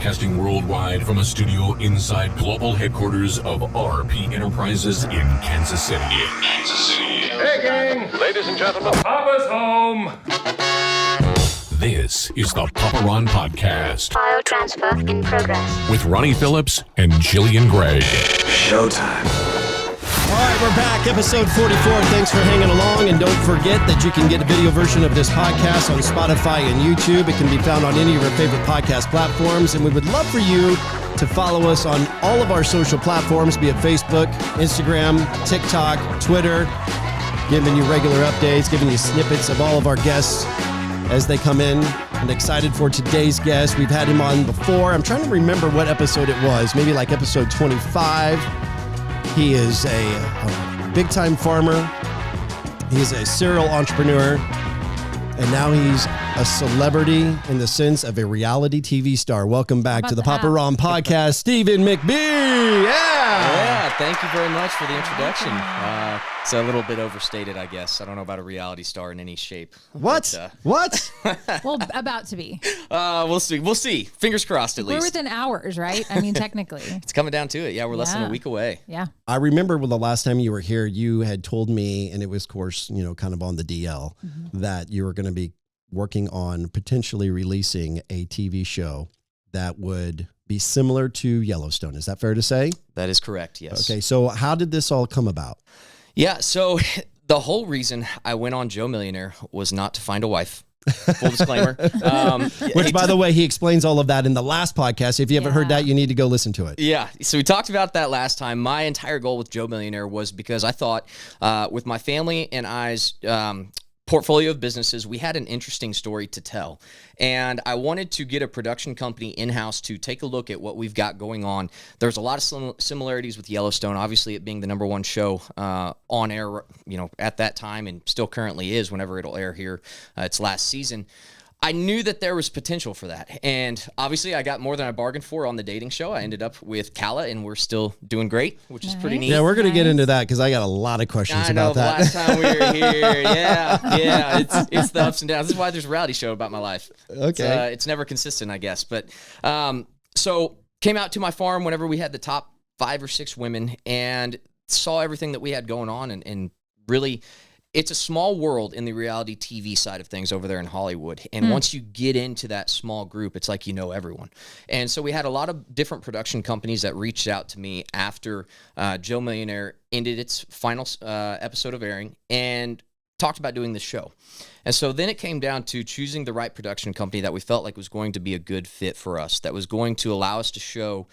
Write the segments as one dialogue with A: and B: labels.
A: broadcasting worldwide from a studio inside global headquarters of RP Enterprises in Kansas City.
B: Hey, gang! Ladies and gentlemen, Papa's home!
A: This is the Papa Ron Podcast.
C: File transfer in progress.
A: With Ronnie Phillips and Jillian Gregg.
B: Showtime.
D: All right, we're back, episode 44. Thanks for hanging along, and don't forget that you can get a video version of this podcast on Spotify and YouTube. It can be found on any of your favorite podcast platforms, and we would love for you to follow us on all of our social platforms, be it Facebook, Instagram, TikTok, Twitter, giving you regular updates, giving you snippets of all of our guests as they come in. I'm excited for today's guest. We've had him on before. I'm trying to remember what episode it was, maybe like episode 25. He is a big-time farmer. He's a serial entrepreneur. And now he's a celebrity in the sense of a reality TV star. Welcome back to the Papa Ron Podcast, Stephen McBee.
E: Yeah, thank you very much for the introduction. It's a little bit overstated, I guess. I don't know about a reality star in any shape.
D: What? What?
F: Well, about to be.
E: We'll see. We'll see. Fingers crossed, at least.
F: We're within hours, right? I mean, technically.
E: It's coming down to it. Yeah, we're less than a week away.
F: Yeah.
D: I remember the last time you were here, you had told me, and it was, of course, kind of on the DL, that you were going to be working on potentially releasing a TV show that would be similar to Yellowstone. Is that fair to say?
E: That is correct, yes.
D: Okay, so how did this all come about?
E: Yeah, so the whole reason I went on Joe Millionaire was not to find a wife. Full disclaimer.
D: Which, by the way, he explains all of that in the last podcast. If you haven't heard that, you need to go listen to it.
E: Yeah. So we talked about that last time. My entire goal with Joe Millionaire was because I thought with my family and I's portfolio of businesses, we had an interesting story to tell. And I wanted to get a production company in-house to take a look at what we've got going on. There's a lot of similarities with Yellowstone, obviously it being the number one show on air, at that time, and still currently is whenever it'll air here. Its last season. I knew that there was potential for that. And obviously I got more than I bargained for on the dating show. I ended up with Galyna, and we're still doing great, which is pretty neat.
D: Yeah, we're going to get into that because I got a lot of questions about that.
E: Last time we were here, yeah, it's the ups and downs. This is why there's a reality show about my life.
D: Okay.
E: It's never consistent, I guess. But so came out to my farm whenever we had the top 5 or 6 women and saw everything that we had going on, and really, it's a small world in the reality TV side of things over there in Hollywood. And once you get into that small group, it's like you know everyone. And so we had a lot of different production companies that reached out to me after Joe Millionaire ended its final episode of airing and talked about doing this show. And so then it came down to choosing the right production company that we felt like was going to be a good fit for us, that was going to allow us to show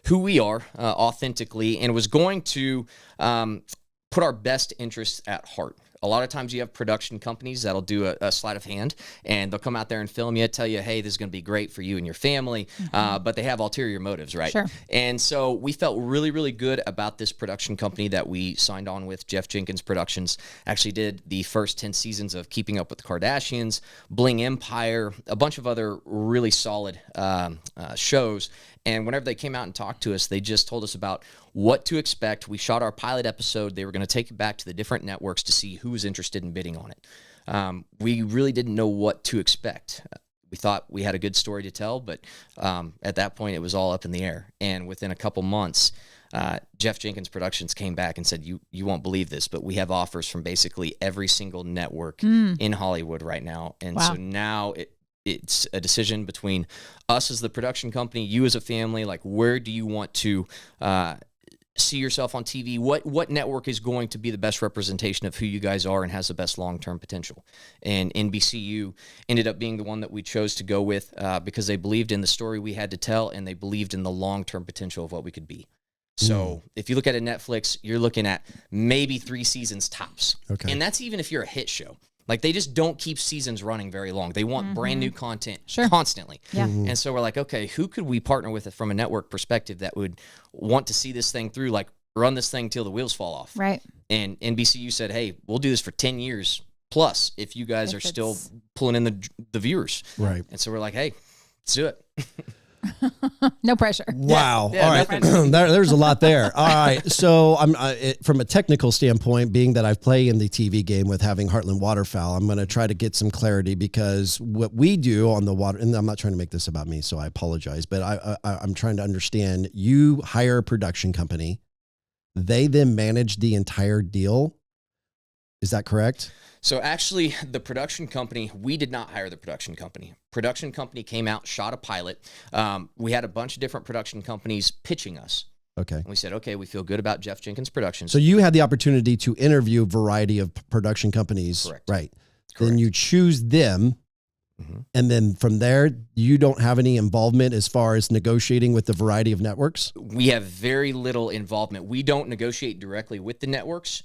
E: who we are authentically, and was going to put our best interests at heart. A lot of times you have production companies that'll do a sleight of hand, and they'll come out there and film you, tell you, hey, this is going to be great for you and your family, but they have ulterior motives, right?
F: Sure.
E: And so we felt really, really good about this production company that we signed on with. Jeff Jenkins Productions actually did the first 10 seasons of Keeping Up with the Kardashians, Bling Empire, a bunch of other really solid shows. And whenever they came out and talked to us, they just told us about what to expect. We shot our pilot episode. They were going to take it back to the different networks to see who was interested in bidding on it. We really didn't know what to expect. We thought we had a good story to tell, but at that point, it was all up in the air. And within a couple months, Jeff Jenkins Productions came back and said, you won't believe this, but we have offers from basically every single network in Hollywood right now. And so now it's a decision between us as the production company, you as a family, like where do you want to see yourself on TV? What network is going to be the best representation of who you guys are and has the best long-term potential? And NBCU ended up being the one that we chose to go with because they believed in the story we had to tell, and they believed in the long-term potential of what we could be. So if you look at a Netflix, you're looking at maybe 3 seasons tops.
D: Okay.
E: And that's even if you're a hit show. Like, they just don't keep seasons running very long. They want brand new content constantly.
F: Yeah.
E: And so we're like, okay, who could we partner with from a network perspective that would want to see this thing through, like run this thing till the wheels fall off?
F: Right.
E: And NBCU said, hey, we'll do this for 10 years plus if you guys are still pulling in the viewers.
D: Right.
E: And so we're like, hey, let's do it.
F: No pressure.
D: Wow.
E: Yeah,
D: All right. There's a lot there. All right. So I'm from a technical standpoint, being that I play in the TV game with having Heartland Waterfowl, I'm going to try to get some clarity because what we do on the water, and I'm not trying to make this about me, so I apologize, but I'm trying to understand. You hire a production company. They then manage the entire deal. Is that correct?
E: So actually, the production company, we did not hire the production company. Production company came out, shot a pilot. We had a bunch of different production companies pitching us.
D: Okay.
E: And we said, okay, we feel good about Jeff Jenkins Productions.
D: So you had the opportunity to interview a variety of production companies.
E: Correct.
D: Right.
E: Correct.
D: Then you choose them.
E: Mm-hmm.
D: And then from there, you don't have any involvement as far as negotiating with the variety of networks?
E: We have very little involvement. We don't negotiate directly with the networks.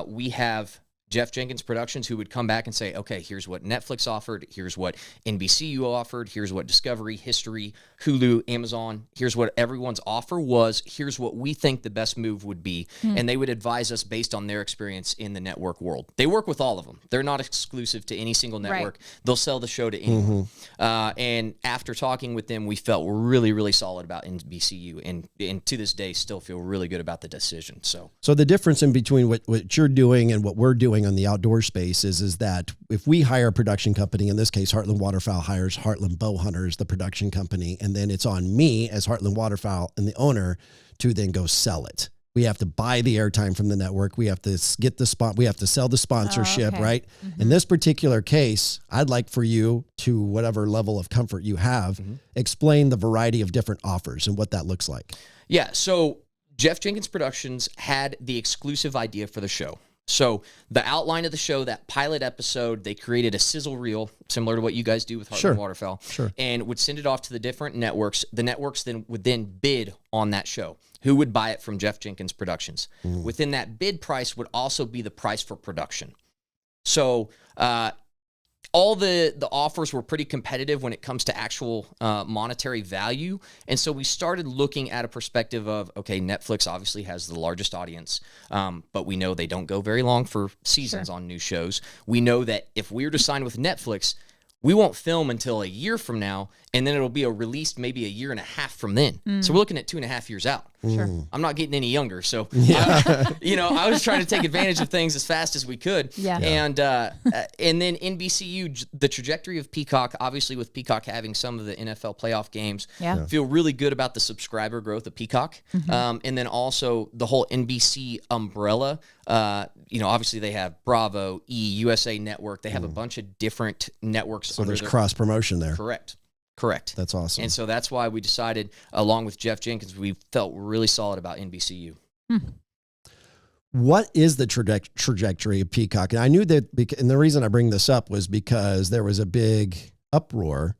E: We have Jeff Jenkins Productions, who would come back and say, okay, here's what Netflix offered, here's what NBCU offered, here's what Discovery, History, Hulu, Amazon, here's what everyone's offer was, here's what we think the best move would be. And they would advise us based on their experience in the network world. They work with all of them. They're not exclusive to any single network.
F: Right.
E: They'll sell the show to anyone. And after talking with them, we felt really, really solid about NBCU, and to this day still feel really good about the decision. So
D: the difference in between what you're doing and what we're doing on the outdoor space is that if we hire a production company, in this case, Heartland Waterfowl hires Heartland Bow Hunters, the production company, and then it's on me as Heartland Waterfowl and the owner to then go sell it. We have to buy the airtime from the network. We have to get the spot. We have to sell the sponsorship, right? In this particular case, I'd like for you to, whatever level of comfort you have, explain the variety of different offers and what that looks like.
E: yeah, so Jeff Jenkins Productions had the exclusive idea for the show. So the outline of the show, that pilot episode, they created a sizzle reel similar to what you guys do with Heartland Waterfowl, and would send it off to the different networks. The networks then would bid on that show. Who would buy it from Jeff Jenkins Productions? Within that bid price would also be the price for production. So all the offers were pretty competitive when it comes to actual monetary value. And so we started looking at a perspective of, okay, Netflix obviously has the largest audience, but we know they don't go very long for seasons on new shows. We know that if we were to sign with Netflix, we won't film until a year from now, and then it'll be released maybe a year and a half from then. So we're looking at 2.5 years out.
F: Sure.
E: I'm not getting any younger, so I was trying to take advantage of things as fast as we could.
F: Yeah.
E: And then NBCU, the trajectory of Peacock, obviously with Peacock having some of the NFL playoff games, feel really good about the subscriber growth of Peacock. And then also the whole NBC umbrella. Obviously they have Bravo, USA Network. They have a bunch of different networks.
D: So there's cross promotion there.
E: Correct.
D: That's awesome.
E: And so that's why we decided, along with Jeff Jenkins, we felt really solid about NBCU.
D: What is the trajectory of Peacock? And I knew that, and the reason I bring this up was because there was a big uproar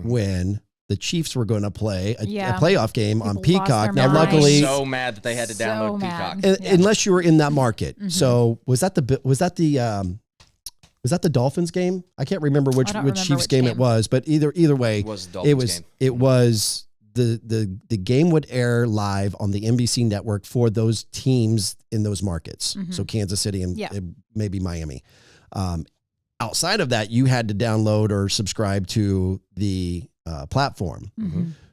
D: when the Chiefs were going to play a playoff game on Peacock. Now, luckily,
E: so mad that they had to download Peacock,
D: unless you were in that market. So was that the Dolphins game? I can't remember which Chiefs game it was, but either way,
E: it was the Dolphins game.
D: It was the game would air live on the NBC network for those teams in those markets. So Kansas City and maybe Miami. Outside of that, you had to download or subscribe to the platform.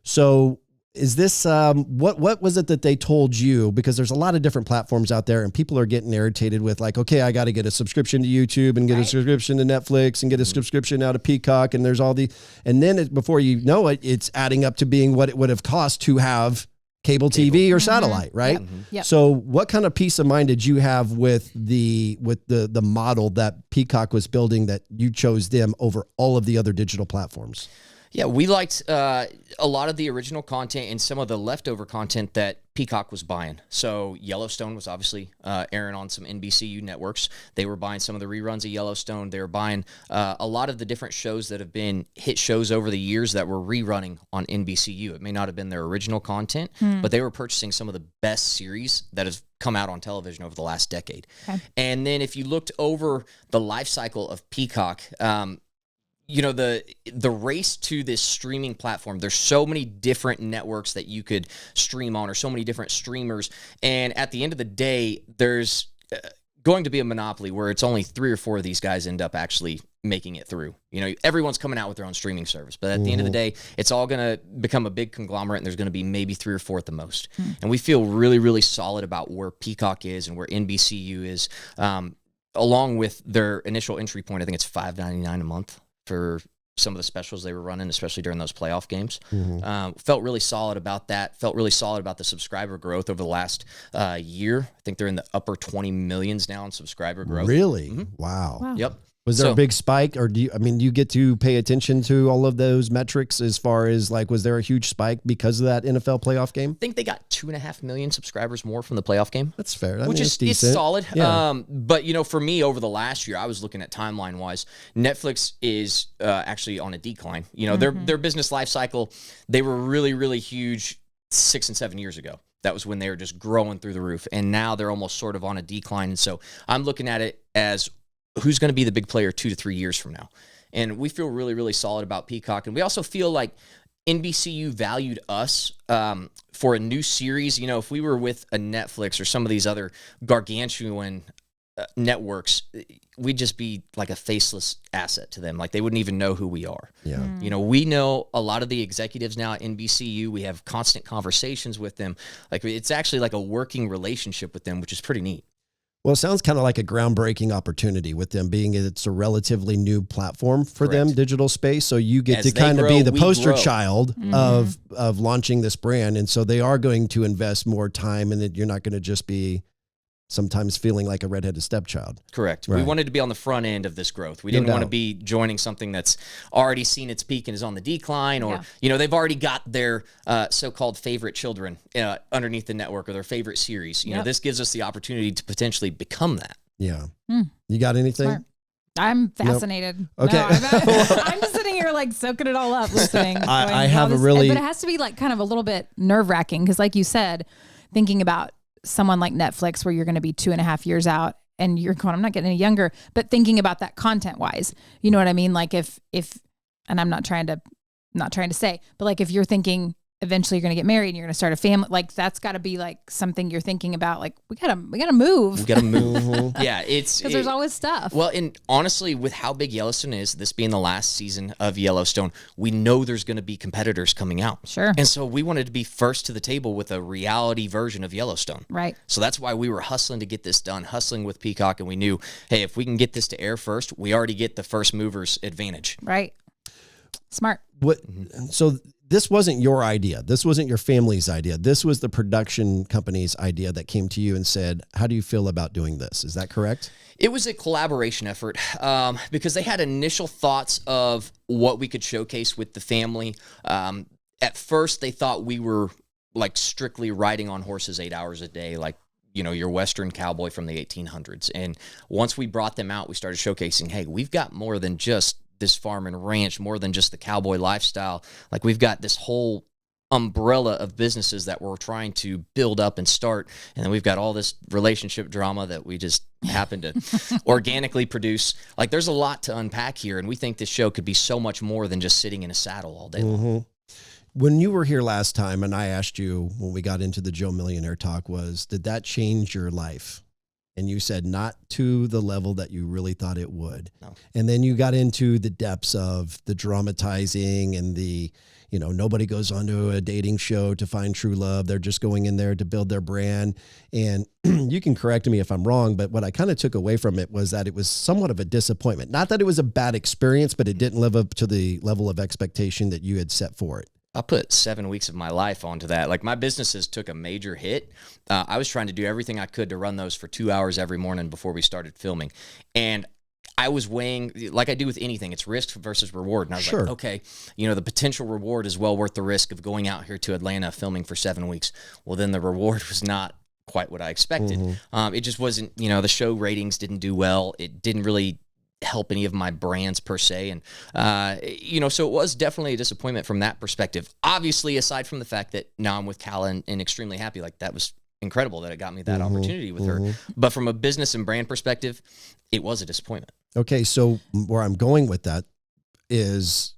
D: So is this, what was it that they told you? Because there's a lot of different platforms out there and people are getting irritated with like, okay, I got to get a subscription to YouTube and get a subscription to Netflix and get a subscription now to Peacock. And there's all and then before you know it, it's adding up to being what it would have cost to have cable TV or satellite, right?
F: Yep.
D: So what kind of peace of mind did you have with the model that Peacock was building that you chose them over all of the other digital platforms?
E: Yeah, we liked a lot of the original content and some of the leftover content that Peacock was buying. So Yellowstone was obviously airing on some NBCU networks. They were buying some of the reruns of Yellowstone. They were buying a lot of the different shows that have been hit shows over the years that were rerunning on NBCU. It may not have been their original content, but they were purchasing some of the best series that have come out on television over the last decade. Okay. And then if you looked over the life cycle of Peacock, the race to this streaming platform, there's so many different networks that you could stream on or so many different streamers. And at the end of the day, there's going to be a monopoly where it's only 3 or 4 of these guys end up actually making it through. You know, everyone's coming out with their own streaming service, but at the end of the day, it's all going to become a big conglomerate, and there's going to be maybe 3 or 4 at the most. And we feel really, really solid about where Peacock is and where NBCU is, along with their initial entry point. I think it's $5.99 a month for some of the specials they were running, especially during those playoff games. Felt really solid about that. Felt really solid about the subscriber growth over the last year. I think they're in the upper 20 millions now in subscriber growth.
D: Really? Wow.
E: Yep.
D: Was there a big spike, or do you get to pay attention to all of those metrics as far as like, was there a huge spike because of that NFL playoff game?
E: I think they got 2.5 million subscribers more from the playoff game.
D: That's fair.
E: Which is
D: decent.
E: It's solid.
D: Yeah.
E: But, you know, for me over the last year, I was looking at timeline wise, Netflix is actually on a decline. You know, their business life cycle, they were really, really huge 6 and 7 years ago. That was when they were just growing through the roof. And now they're almost sort of on a decline. And so I'm looking at it as who's going to be the big player 2 to 3 years from now. And we feel really, really solid about Peacock. And we also feel like NBCU valued us for a new series. You know, if we were with a Netflix or some of these other gargantuan networks, we'd just be like a faceless asset to them. Like they wouldn't even know who we are.
D: Yeah.
E: You know, we know a lot of the executives now at NBCU. We have constant conversations with them. Like it's actually like a working relationship with them, which is pretty neat.
D: Well, it sounds kind of like a groundbreaking opportunity with them being it's a relatively new platform for them, digital space. So you get to kind of be the poster child of launching this brand. And so they are going to invest more time in it. You're not going to just be sometimes feeling like a redheaded stepchild.
E: Correct.
D: Right.
E: We wanted to be on the front end of this growth. We didn't want to be joining something that's already seen its peak and is on the decline, or, you know, they've already got their so-called favorite children underneath the network, or their favorite series. You know, this gives us the opportunity to potentially become that.
D: Yeah. You got anything?
F: Smart. I'm fascinated.
D: Nope. Okay.
F: No, I'm just sitting here like soaking it all up, listening.
D: I have a really...
F: But it has to be like kind of a little bit nerve-wracking because like you said, thinking about someone like Netflix where you're going to be 2.5 years out and you're going, I'm not getting any younger, but thinking about that content wise, you know what I mean? Like if, and I'm not trying to say, but like if you're thinking eventually you're going to get married and you're going to start a family, like that's got to be like something you're thinking about. Like we gotta move.
E: We gotta move. Yeah, it's
F: because there's always stuff.
E: Well, and honestly, with how big Yellowstone is, this being the last season of Yellowstone, we know there's going to be competitors coming out.
F: Sure.
E: And so we wanted to be first to the table with a reality version of Yellowstone.
F: Right.
E: So that's why we were hustling to get this done, hustling with Peacock, and we knew, hey, if we can get this to air first, we already get the first movers advantage.
F: Right. Smart.
D: What? So this wasn't your idea. This wasn't your family's idea. This was the production company's idea that came to you and said, how do you feel about doing this? Is that correct?
E: It was a collaboration effort because they had initial thoughts of what we could showcase with the family. At first, they thought we were like strictly riding on horses 8 hours a day, like, you know, your Western cowboy from the 1800s. And once we brought them out, we started showcasing, hey, we've got more than just this farm and ranch, more than just the cowboy lifestyle. Like we've got this whole umbrella of businesses that we're trying to build up and start. And then we've got all this relationship drama that we just happen to organically produce. Like there's a lot to unpack here. And we think this show could be so much more than just sitting in a saddle all day long.
D: When you were here last time and I asked you when we got into the Joe Millionaire talk was, did that change your life? And you said not to the level that you really thought it would. No. And then you got into the depths of the dramatizing and the, you know, nobody goes onto a dating show to find true love. They're just going in there to build their brand. And you can correct me if I'm wrong, but what I kind of took away from it was that it was somewhat of a disappointment. Not that it was a bad experience, but it didn't live up to the level of expectation that you had set for it.
E: I put 7 weeks of my life onto that. Like my businesses took a major hit. I was trying to do everything I could to run those for 2 hours every morning before we started filming. And I was weighing, like I do with anything, it's risk versus reward. And I was like, okay, you know, the potential reward is well worth the risk of going out here to Atlanta filming for 7 weeks. Well, then the reward was not quite what I expected. It just wasn't, you know, the show ratings didn't do well. It didn't really help any of my brands per se. And, you know, so it was definitely a disappointment from that perspective. Obviously, aside from the fact that now I'm with Cal and extremely happy, like that was incredible that it got me that opportunity with her. But from a business and brand perspective, it was a disappointment. Okay.
D: So where I'm going with that is,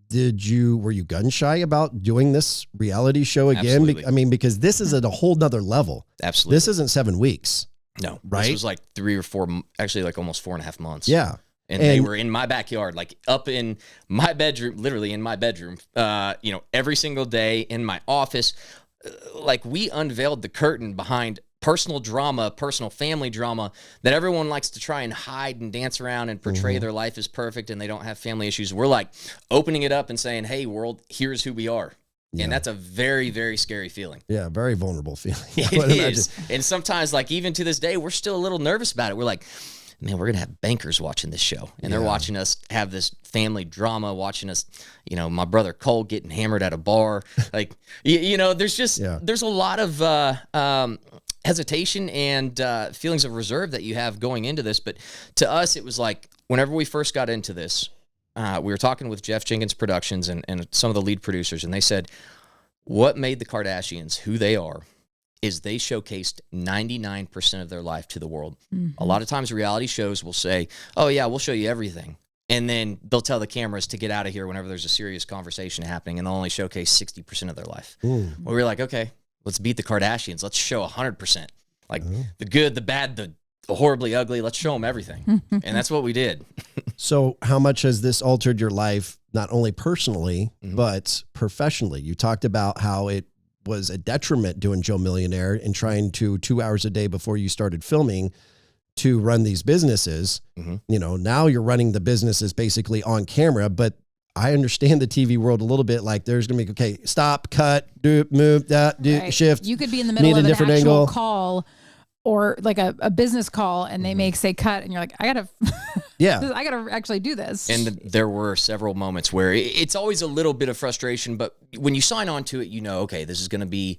D: were you gun shy about doing this reality show again?
E: Absolutely.
D: I mean, because this is at a whole nother level.
E: Absolutely.
D: This isn't 7 weeks.
E: No,
D: right?
E: This was like 3 or 4, actually like almost 4.5 months.
D: Yeah.
E: And they were in my backyard, like up in my bedroom, literally in my bedroom, every single day in my office. Like we unveiled the curtain behind personal drama, personal family drama that everyone likes to try and hide and dance around and portray their life is perfect and they don't have family issues. We're like opening it up and saying, hey, world, here's who we are. Yeah. And that's a very, very scary feeling.
D: Yeah, very vulnerable feeling.
E: It is. And sometimes, like, even to this day, we're still a little nervous about it. We're like, man, we're going to have bankers watching this show. And they're watching us have this family drama, watching us, my brother Cole getting hammered at a bar. Like, there's just, there's a lot of hesitation and feelings of reserve that you have going into this. But to us, it was like, whenever we first got into this, we were talking with Jeff Jenkins Productions and some of the lead producers, and they said, what made the Kardashians who they are is they showcased 99% of their life to the world. A lot of times reality shows will say, oh, yeah, we'll show you everything. And then they'll tell the cameras to get out of here whenever there's a serious conversation happening, and they'll only showcase 60% of their life. Well, we were like, okay, let's beat the Kardashians. Let's show 100%. Like the good, the bad, the horribly ugly. Let's show them everything. And that's what we did.
D: So how much has this altered your life, not only personally, but professionally? You talked about how it was a detriment doing Joe Millionaire and trying to 2 hours a day before you started filming to run these businesses. Now you're running the businesses basically on camera, but I understand the TV world a little bit. Like there's going to be, okay, stop, cut, do, move, that, do, shift.
F: You could be in the middle of an actual call or like a business call, and they say cut, and you're like, I gotta actually do this.
E: And there were several moments where it's always a little bit of frustration, but when you sign on to it, okay, this is going to be,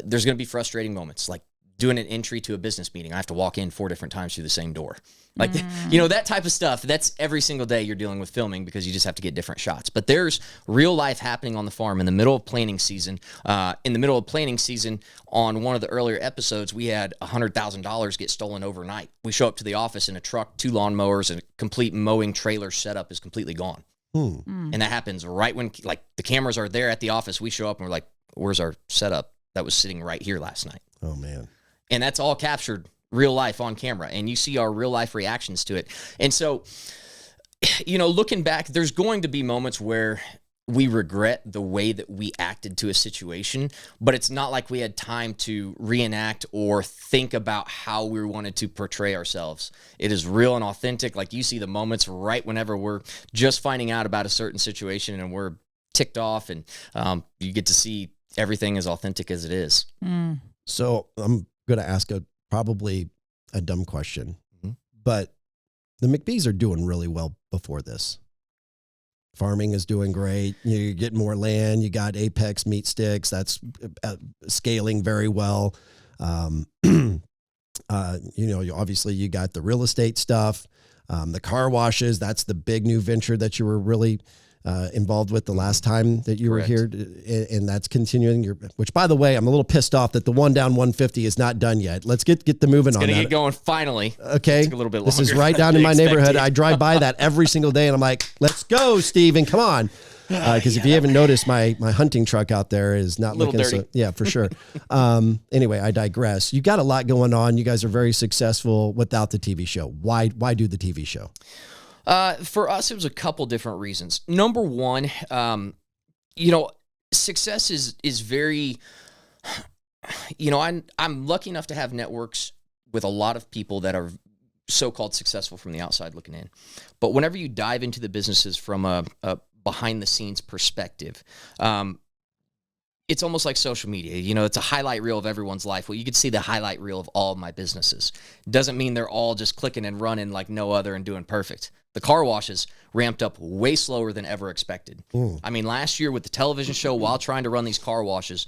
E: there's going to be frustrating moments. Like doing an entry to a business meeting, I have to walk in 4 different times through the same door. Like, that type of stuff, that's every single day you're dealing with filming because you just have to get different shots. But there's real life happening on the farm in the middle of planting season. On one of the earlier episodes, we had $100,000 get stolen overnight. We show up to the office in a truck, 2 lawnmowers, and a complete mowing trailer setup is completely gone. And that happens right when, like, the cameras are there at the office. We show up and we're like, where's our setup that was sitting right here last night?
D: Oh, man.
E: And that's all captured real life on camera, and you see our real life reactions to it. And so, looking back, there's going to be moments where we regret the way that we acted to a situation, but it's not like we had time to reenact or think about how we wanted to portray ourselves. It is real and authentic. Like you see the moments right whenever we're just finding out about a certain situation and we're ticked off, and you get to see everything as authentic as it is.
D: So I'm going to ask probably a dumb question, but the McBees are doing really well before this. Farming is doing great. You're getting more land. You got Apex meat sticks. That's scaling very well. Obviously you got the real estate stuff, the car washes. That's the big new venture that you were really involved with the last time that you
E: Correct.
D: were here, and that's continuing. Which, by the way, I'm a little pissed off that the 1 down 150 is not done yet. Let's get the moving on that.
E: It's going to get going finally.
D: Okay.
E: Took a little bit longer.
D: This is right down in my neighborhood. I drive by that every single day, and I'm like, let's go, Steven, come on. Because if you haven't noticed, my hunting truck out there is not looking
E: dirty.
D: so. Yeah, for sure. Anyway, I digress. You got a lot going on. You guys are very successful without the TV show. Why do the TV show?
E: For us, it was a couple different reasons. Number one, success is very, I'm lucky enough to have networks with a lot of people that are so-called successful from the outside looking in. But whenever you dive into the businesses from a behind-the-scenes perspective, it's almost like social media. It's a highlight reel of everyone's life. Well, you could see the highlight reel of all of my businesses. Doesn't mean they're all just clicking and running like no other and doing perfect. The car washes ramped up way slower than ever expected. I mean, last year with the television show, while trying to run these car washes,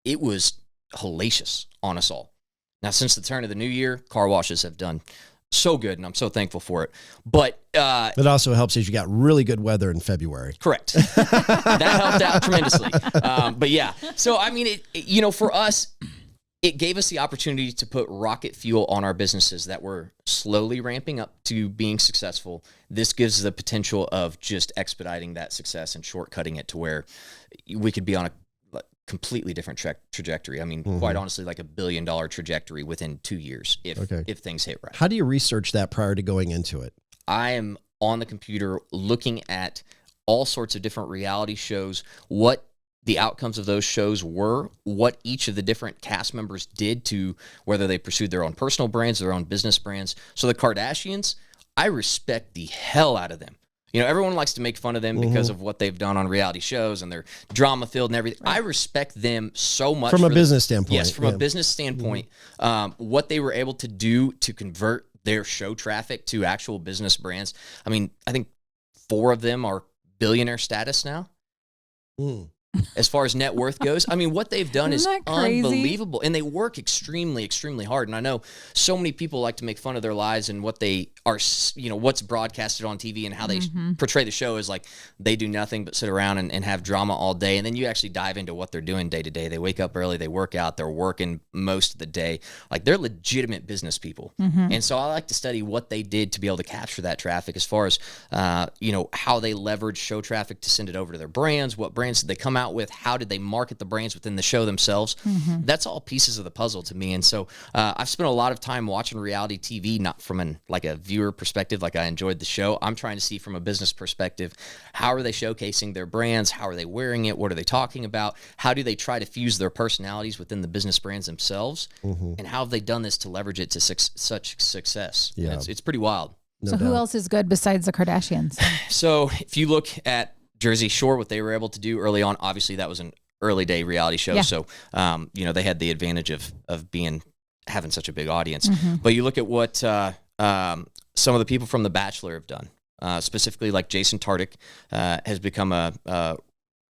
E: it was hellacious on us all. Now, since the turn of the new year, car washes have done so good, and I'm so thankful for it. But
D: it also helps as you got really good weather in February.
E: Correct. That helped out tremendously. But yeah, so I mean, for us, it gave us the opportunity to put rocket fuel on our businesses that were slowly ramping up to being successful. This gives the potential of just expediting that success and shortcutting it to where we could be on a completely different trajectory. I mean, quite honestly, like $1 billion trajectory within 2 years if things hit right.
D: How do you research that prior to going into it?
E: I am on the computer looking at all sorts of different reality shows, what the outcomes of those shows were, what each of the different cast members did to whether they pursued their own personal brands, their own business brands. So the Kardashians, I respect the hell out of them. You know, everyone likes to make fun of them because of what they've done on reality shows and they're drama filled and everything. Right. I respect them so much
D: from a business standpoint.
E: Yes, from a business standpoint, what they were able to do to convert their show traffic to actual business brands. I mean, I think 4 of them are billionaire status now. As far as net worth goes. I mean, what they've done is unbelievable. And they work extremely, extremely hard. And I know so many people like to make fun of their lives and what they are, you know, what's broadcasted on TV and how they portray the show is like they do nothing but sit around and have drama all day. And then you actually dive into what they're doing day to day. They wake up early, they work out, they're working most of the day. Like they're legitimate business people. And so I like to study what they did to be able to capture that traffic as far as, you know, how they leverage show traffic to send it over to their brands. What brands did they come out with? How did they market the brands within the show themselves? That's all pieces of the puzzle to me. And so I've spent a lot of time watching reality TV, not from a viewer perspective, like I enjoyed the show. I'm trying to see from a business perspective, how are they showcasing their brands? How are they wearing it? What are they talking about? How do they try to fuse their personalities within the business brands themselves? And how have they done this to leverage it to such success? Yeah. It's pretty wild.
F: No doubt. Who else is good besides the Kardashians?
E: So if you look at Jersey Shore, what they were able to do early on, obviously that was an early day reality show. Yeah. So, you know, they had the advantage of having such a big audience. But you look at what some of the people from The Bachelor have done, specifically like Jason Tartick has become a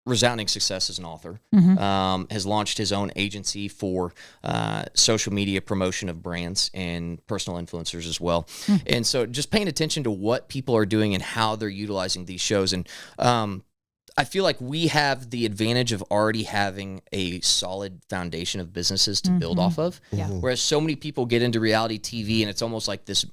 E: resounding success as an author, has launched his own agency for social media promotion of brands and personal influencers as well. And so just paying attention to what people are doing and how they're utilizing these shows. And I feel like we have the advantage of already having a solid foundation of businesses to build off of. Whereas so many people get into reality TV and it's almost like this,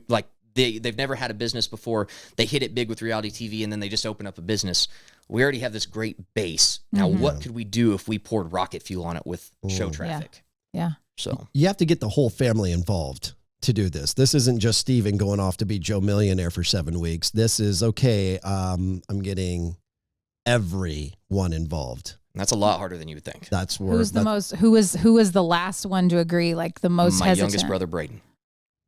E: like they've never had a business before. They hit it big with reality TV and then they just open up a business. We already have this great base. Now, what could we do if we poured rocket fuel on it with show traffic?
F: Yeah.
E: So
D: you have to get the whole family involved to do this. This isn't just Steven going off to be Joe Millionaire for 7 weeks. This is, okay, I'm getting everyone involved.
E: And that's a lot harder than you would think.
D: That's where
F: who was the last one to agree, like the most hesitant?
E: My youngest brother, Braden.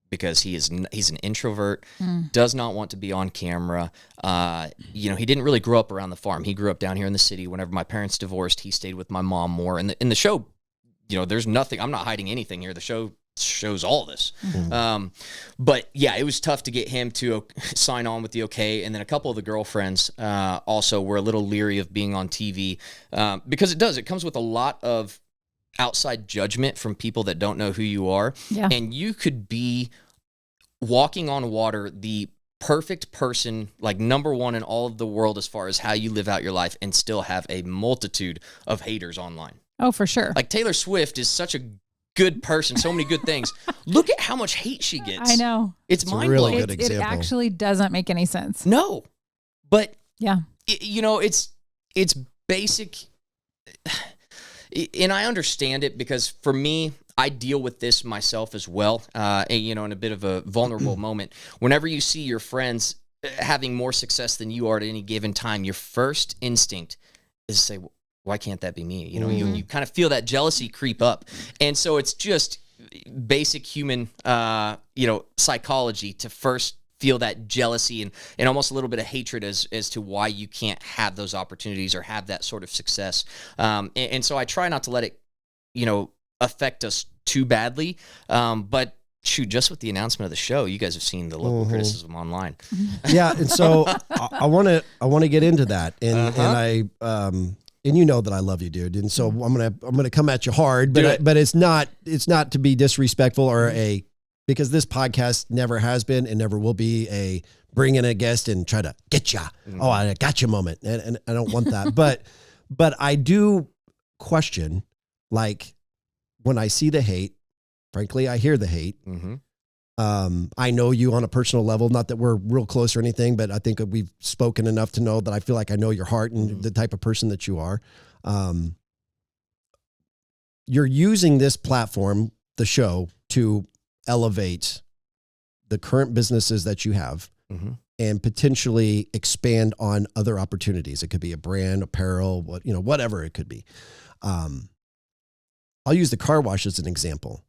E: Because he's an introvert, does not want to be on camera. You know, he didn't really grow up around the farm. He grew up down here in the city. Whenever my parents divorced, he stayed with my mom more. And in the show, you know, there's nothing. I'm not hiding anything here. The show shows all this. But yeah, it was tough to get him to sign on with the okay. And then a couple of the girlfriends also were a little leery of being on TV because it comes with a lot of outside judgment from people that don't know who you are. Yeah. And you could be walking on water, the perfect person, like number one in all of the world as far as how you live out your life, and still have a multitude of haters online.
F: Oh, for sure.
E: Like Taylor Swift is such a good person, so many good things. Look at how much hate she gets.
F: I know.
E: It's mind-blowing.
D: Really good example.
F: It actually doesn't make any sense.
E: No. But
F: yeah,
E: you know, it's basic. And I understand it because for me, I deal with this myself as well, you know, in a bit of a vulnerable moment. Whenever you see your friends having more success than you are at any given time, your first instinct is to say, why can't that be me? You know, you kind of feel that jealousy creep up. And so it's just basic human, you know, psychology to first feel that jealousy and almost a little bit of hatred as to why you can't have those opportunities or have that sort of success. And so I try not to let it, you know, affect us too badly. But shoot, just with the announcement of the show, you guys have seen the local criticism online.
D: Yeah. And so I want to get into that. And and you know that I love you, dude. And so I'm going to come at you hard, but it's not to be disrespectful or because this podcast never has been and never will be a bring in a guest and try to get ya. Oh, I got you moment. And I don't want that. but I do question, like, when I see the hate, frankly, I hear the hate. I know you on a personal level, not that we're real close or anything, but I think we've spoken enough to know that I feel like I know your heart and the type of person that you are. you're using this platform, the show, to elevate the current businesses that you have and potentially expand on other opportunities. It could be a brand, apparel, whatever it could be. I'll use the car wash as an example.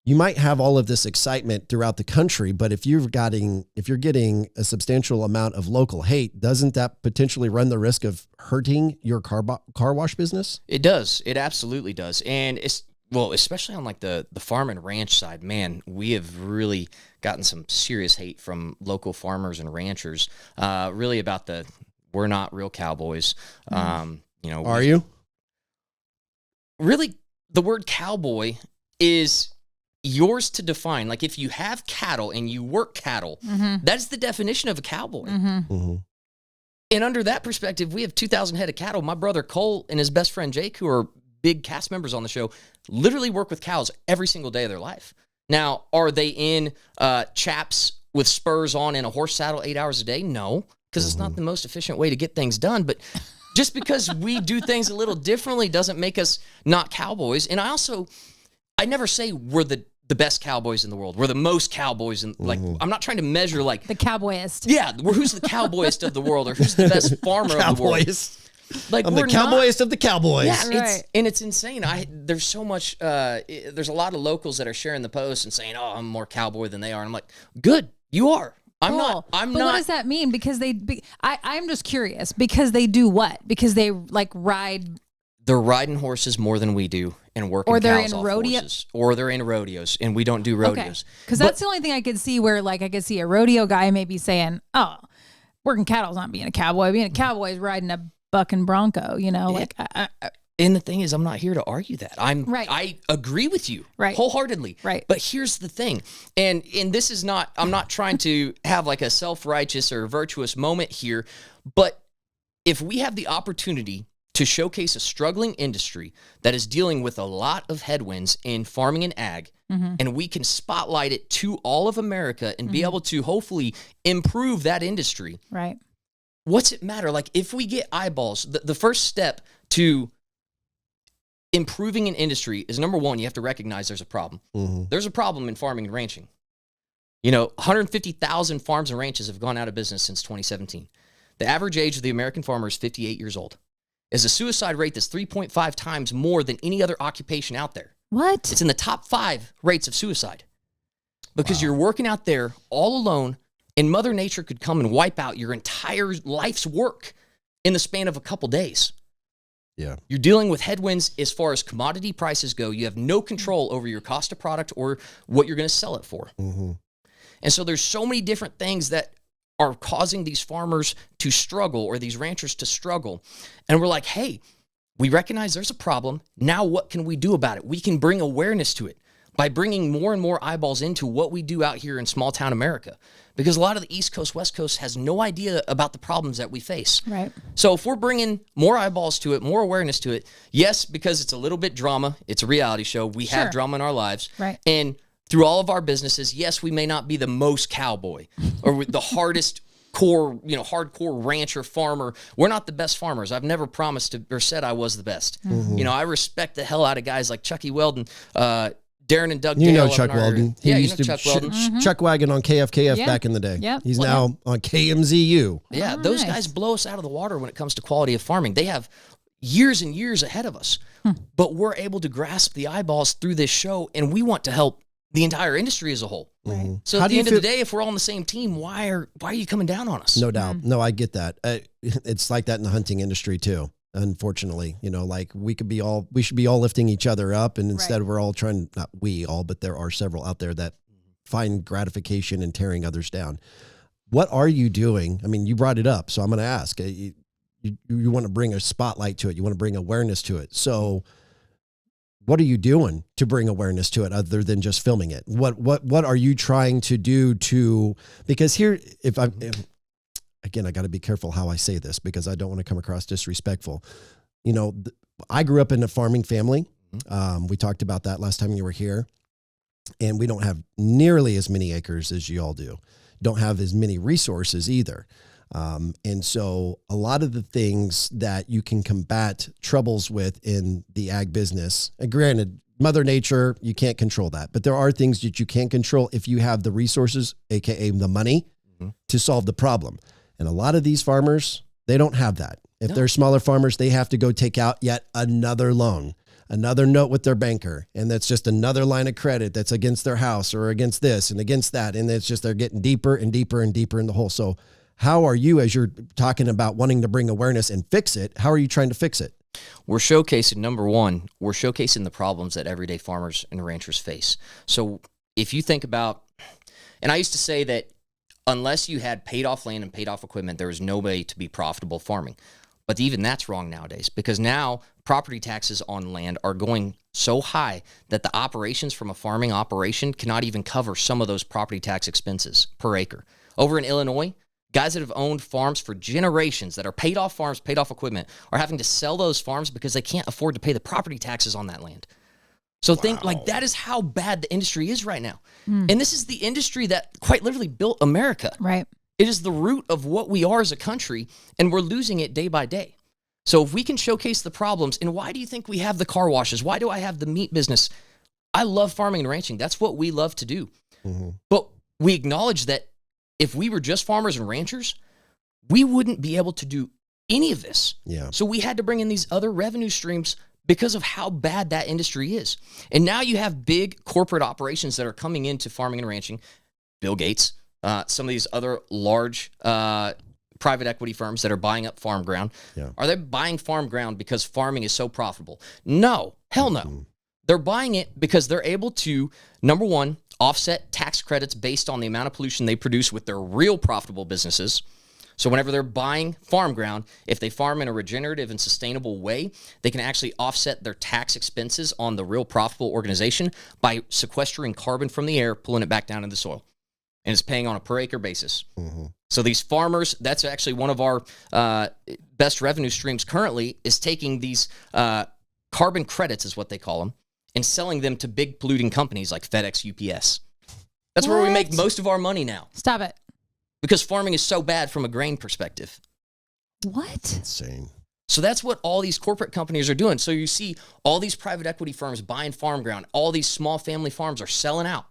D: You might have all of this excitement throughout the country, but if you're getting a substantial amount of local hate, doesn't that potentially run the risk of hurting your car wash business?
E: It does. It absolutely does. And especially on like the farm and ranch side, man, we have really gotten some serious hate from local farmers and ranchers, really about we're not real cowboys. Are you? Really, the word cowboy is yours to define. Like if you have cattle and you work cattle, that's the definition of a cowboy. And under that perspective, we have 2,000 head of cattle. My brother Cole and his best friend Jake, who are big cast members on the show, literally work with cows every single day of their life. Now, are they in chaps with spurs on in a horse saddle 8 hours a day? No, because it's not the most efficient way to get things done. But just because we do things a little differently doesn't make us not cowboys. And I never say we're the best cowboys in the world. We're the most cowboys. I'm not trying to measure like
F: the cowboyist.
E: Yeah. Who's the cowboyist of the world or who's the best farmer of the world. Like
D: I'm the cowboyist of the cowboys.
E: Yeah, it's insane. There's so much, there's a lot of locals that are sharing the post and saying, oh, I'm more cowboy than they are. And I'm like, good, you are. I'm not.
F: But what does that mean? Because I'm just curious. Because they do what? Because they like ride.
E: They're riding horses more than we do and working cows off horses. Or they're in rodeos, and we don't do rodeos.
F: Because that's the only thing I could see where like I could see a rodeo guy maybe saying, oh, working cattle's not being a cowboy. Being a cowboy is riding a bucking bronco, like.
E: And the thing is, I'm not here to argue that. I agree with you wholeheartedly.
F: Right.
E: But here's the thing. And this is not, I'm not trying to have like a self-righteous or virtuous moment here, but if we have the opportunity to showcase a struggling industry that is dealing with a lot of headwinds in farming and ag, and we can spotlight it to all of America and be able to hopefully improve that industry.
F: Right.
E: What's it matter? Like if we get eyeballs, the first step to improving an industry is number one, you have to recognize there's a problem. There's a problem in farming and ranching. 150,000 farms and ranches have gone out of business since 2017. The average age of the American farmer is 58 years old. Is a suicide rate that's 3.5 times more than any other occupation out there.
F: What?
E: It's in the top 5 rates of suicide. Because you're working out there all alone, and Mother Nature could come and wipe out your entire life's work in the span of a couple days.
D: Yeah.
E: You're dealing with headwinds as far as commodity prices go. You have no control over your cost of product or what you're going to sell it for. And so there's so many different things that are causing these farmers to struggle or these ranchers to struggle. And we're like, hey, we recognize there's a problem. Now what can we do about it? We can bring awareness to it by bringing more and more eyeballs into what we do out here in small town America. Because a lot of the East Coast, West Coast has no idea about the problems that we face.
F: Right.
E: So if we're bringing more eyeballs to it, more awareness to it, yes, because it's a little bit drama. It's a reality show. We have drama in our lives.
F: Right.
E: And through all of our businesses, yes, we may not be the most cowboy or the hardest core, hardcore rancher farmer. We're not the best farmers. I've never promised or said I was the best. I respect the hell out of guys like Chucky Weldon, Darren and Doug Dale.
D: Chuck Weldon. He used to
E: Chuck Weldon.
D: Chuck Wagon on KFKF back in the day.
F: Yep.
D: He's now on KMZU.
E: Yeah, those guys blow us out of the water when it comes to quality of farming. They have years and years ahead of us. But we're able to grasp the eyeballs through this show, and we want to help the entire industry as a whole.
F: Right.
E: So at the end of the day, if we're all on the same team, why are you coming down on us?
D: No doubt. No, I get that. It's like that in the hunting industry too. Unfortunately, like we should be all lifting each other up, and instead we're all trying, not we all, but there are several out there that find gratification in tearing others down. What are you doing? I mean, you brought it up, so I'm going to ask. You want to bring a spotlight to it. You want to bring awareness to it. So what are you doing to bring awareness to it other than just filming it? What are you trying to do because here, again, I got to be careful how I say this because I don't want to come across disrespectful. I grew up in a farming family. We talked about that last time you were here, and we don't have nearly as many acres as you all do. Don't have as many resources either. And so a lot of the things that you can combat troubles with in the ag business, granted, Mother Nature, you can't control that, but there are things that you can control if you have the resources, AKA the money, to solve the problem. And a lot of these farmers, they don't have that. If they're smaller farmers, they have to go take out yet another loan, another note with their banker. And that's just another line of credit that's against their house or against this and against that. And it's just, they're getting deeper and deeper and deeper in the hole. So how are you, as you're talking about wanting to bring awareness and fix it, how are you trying to fix it?
E: We're showcasing, number one, we're showcasing the problems that everyday farmers and ranchers face. So if you think about, and I used to say that unless you had paid off land and paid off equipment, there was no way to be profitable farming. But even that's wrong nowadays, because now property taxes on land are going so high that the operations from a farming operation cannot even cover some of those property tax expenses per acre. Over in Illinois, guys that have owned farms for generations that are paid off farms, paid off equipment, are having to sell those farms because they can't afford to pay the property taxes on that land. So think like that is how bad the industry is right now. And this is the industry that quite literally built America.
F: Right.
E: It is the root of what we are as a country, and we're losing it day by day. So if we can showcase the problems, and why do you think we have the car washes? Why do I have the meat business? I love farming and ranching. That's what we love to do. But we acknowledge that if we were just farmers and ranchers, we wouldn't be able to do any of this.
D: Yeah.
E: So we had to bring in these other revenue streams because of how bad that industry is. And now you have big corporate operations that are coming into farming and ranching. Bill Gates, some of these other large private equity firms that are buying up farm ground.
D: Yeah.
E: Are they buying farm ground because farming is so profitable? No, hell no. They're buying it because they're able to, number one, offset tax credits based on the amount of pollution they produce with their real profitable businesses. So whenever they're buying farm ground, if they farm in a regenerative and sustainable way, they can actually offset their tax expenses on the real profitable organization by sequestering carbon from the air, pulling it back down in the soil. And it's paying on a per acre basis. So these farmers, that's actually one of our best revenue streams currently, is taking these carbon credits, is what they call them, and selling them to big polluting companies like FedEx, UPS. That's where we make most of our money now.
F: Stop it.
E: Because farming is so bad from a grain perspective.
F: What?
D: Insane.
E: So that's what all these corporate companies are doing. So you see all these private equity firms buying farm ground. All these small family farms are selling out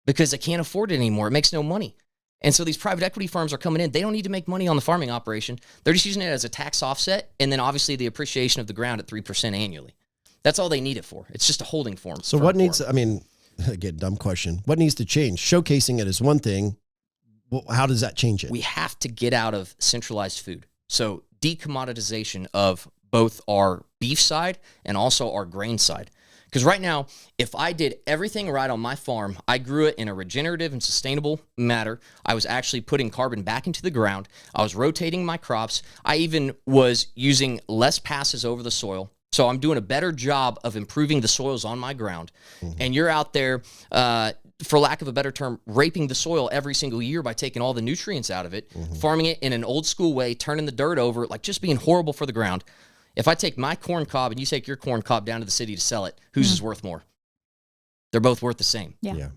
E: because they can't afford it anymore. It makes no money. And so these private equity firms are coming in. They don't need to make money on the farming operation. They're just using it as a tax offset, and then obviously the appreciation of the ground at 3% annually. That's all they need it for. It's just a holding form.
D: So what needs, I mean, again, dumb question. What needs to change? Showcasing it is one thing. Well, how does that change it?
E: We have to get out of centralized food. So decommoditization of both our beef side and also our grain side. Because right now, if I did everything right on my farm, I grew it in a regenerative and sustainable manner. I was actually putting carbon back into the ground. I was rotating my crops. I even was using less passes over the soil. So I'm doing a better job of improving the soils on my ground. And you're out there, for lack of a better term, raping the soil every single year by taking all the nutrients out of it, farming it in an old school way, turning the dirt over, like just being horrible for the ground. If I take my corn cob and you take your corn cob down to the city to sell it, whose is worth more? They're both worth the same.
F: Yeah.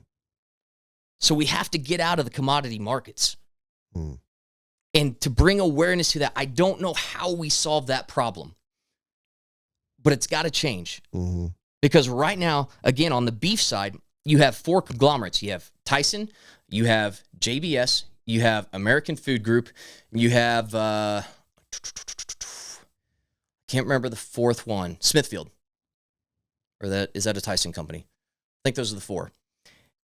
E: So we have to get out of the commodity markets. And to bring awareness to that, I don't know how we solve that problem, but it's got to change. Because right now, again, on the beef side, you have four conglomerates. You have Tyson, you have JBS, you have American Food Group, you have, can't remember the fourth one, Smithfield. Or is that a Tyson company? I think those are the four.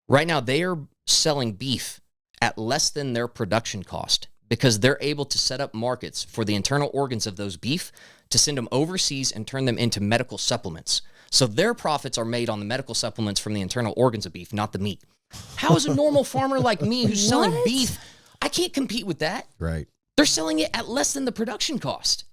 E: Right now, they are selling beef at less than their production cost because they're able to set up markets for the internal organs of those beef to send them overseas and turn them into medical supplements. So their profits are made on the medical supplements from the internal organs of beef, not the meat. How is a normal farmer like me who's selling beef, I can't compete with that.
D: Right.
E: They're selling it at less than the production cost.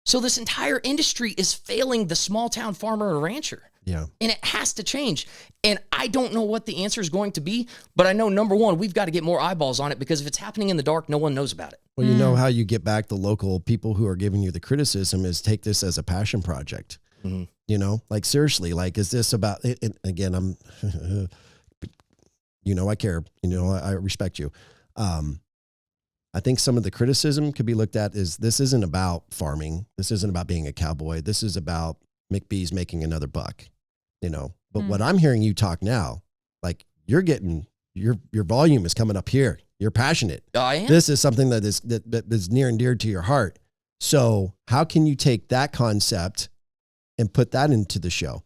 E: So this entire industry is failing the small town farmer or rancher.
D: Yeah.
E: And it has to change. And I don't know what the answer is going to be, but I know, number one, we've got to get more eyeballs on it because if it's happening in the dark, no one knows about it.
D: Well, you know how you get back the local people who are giving you the criticism is take this as a passion project. You know, like seriously, like, is this about it? And again, I'm, I care, I respect you. I think some of the criticism could be looked at is this isn't about farming. This isn't about being a cowboy. This is about McBee's making another buck, But what I'm hearing you talk now, like you're getting your volume is coming up here. You're passionate.
E: I am.
D: This is something that is near and dear to your heart. So how can you take that concept and put that into the show?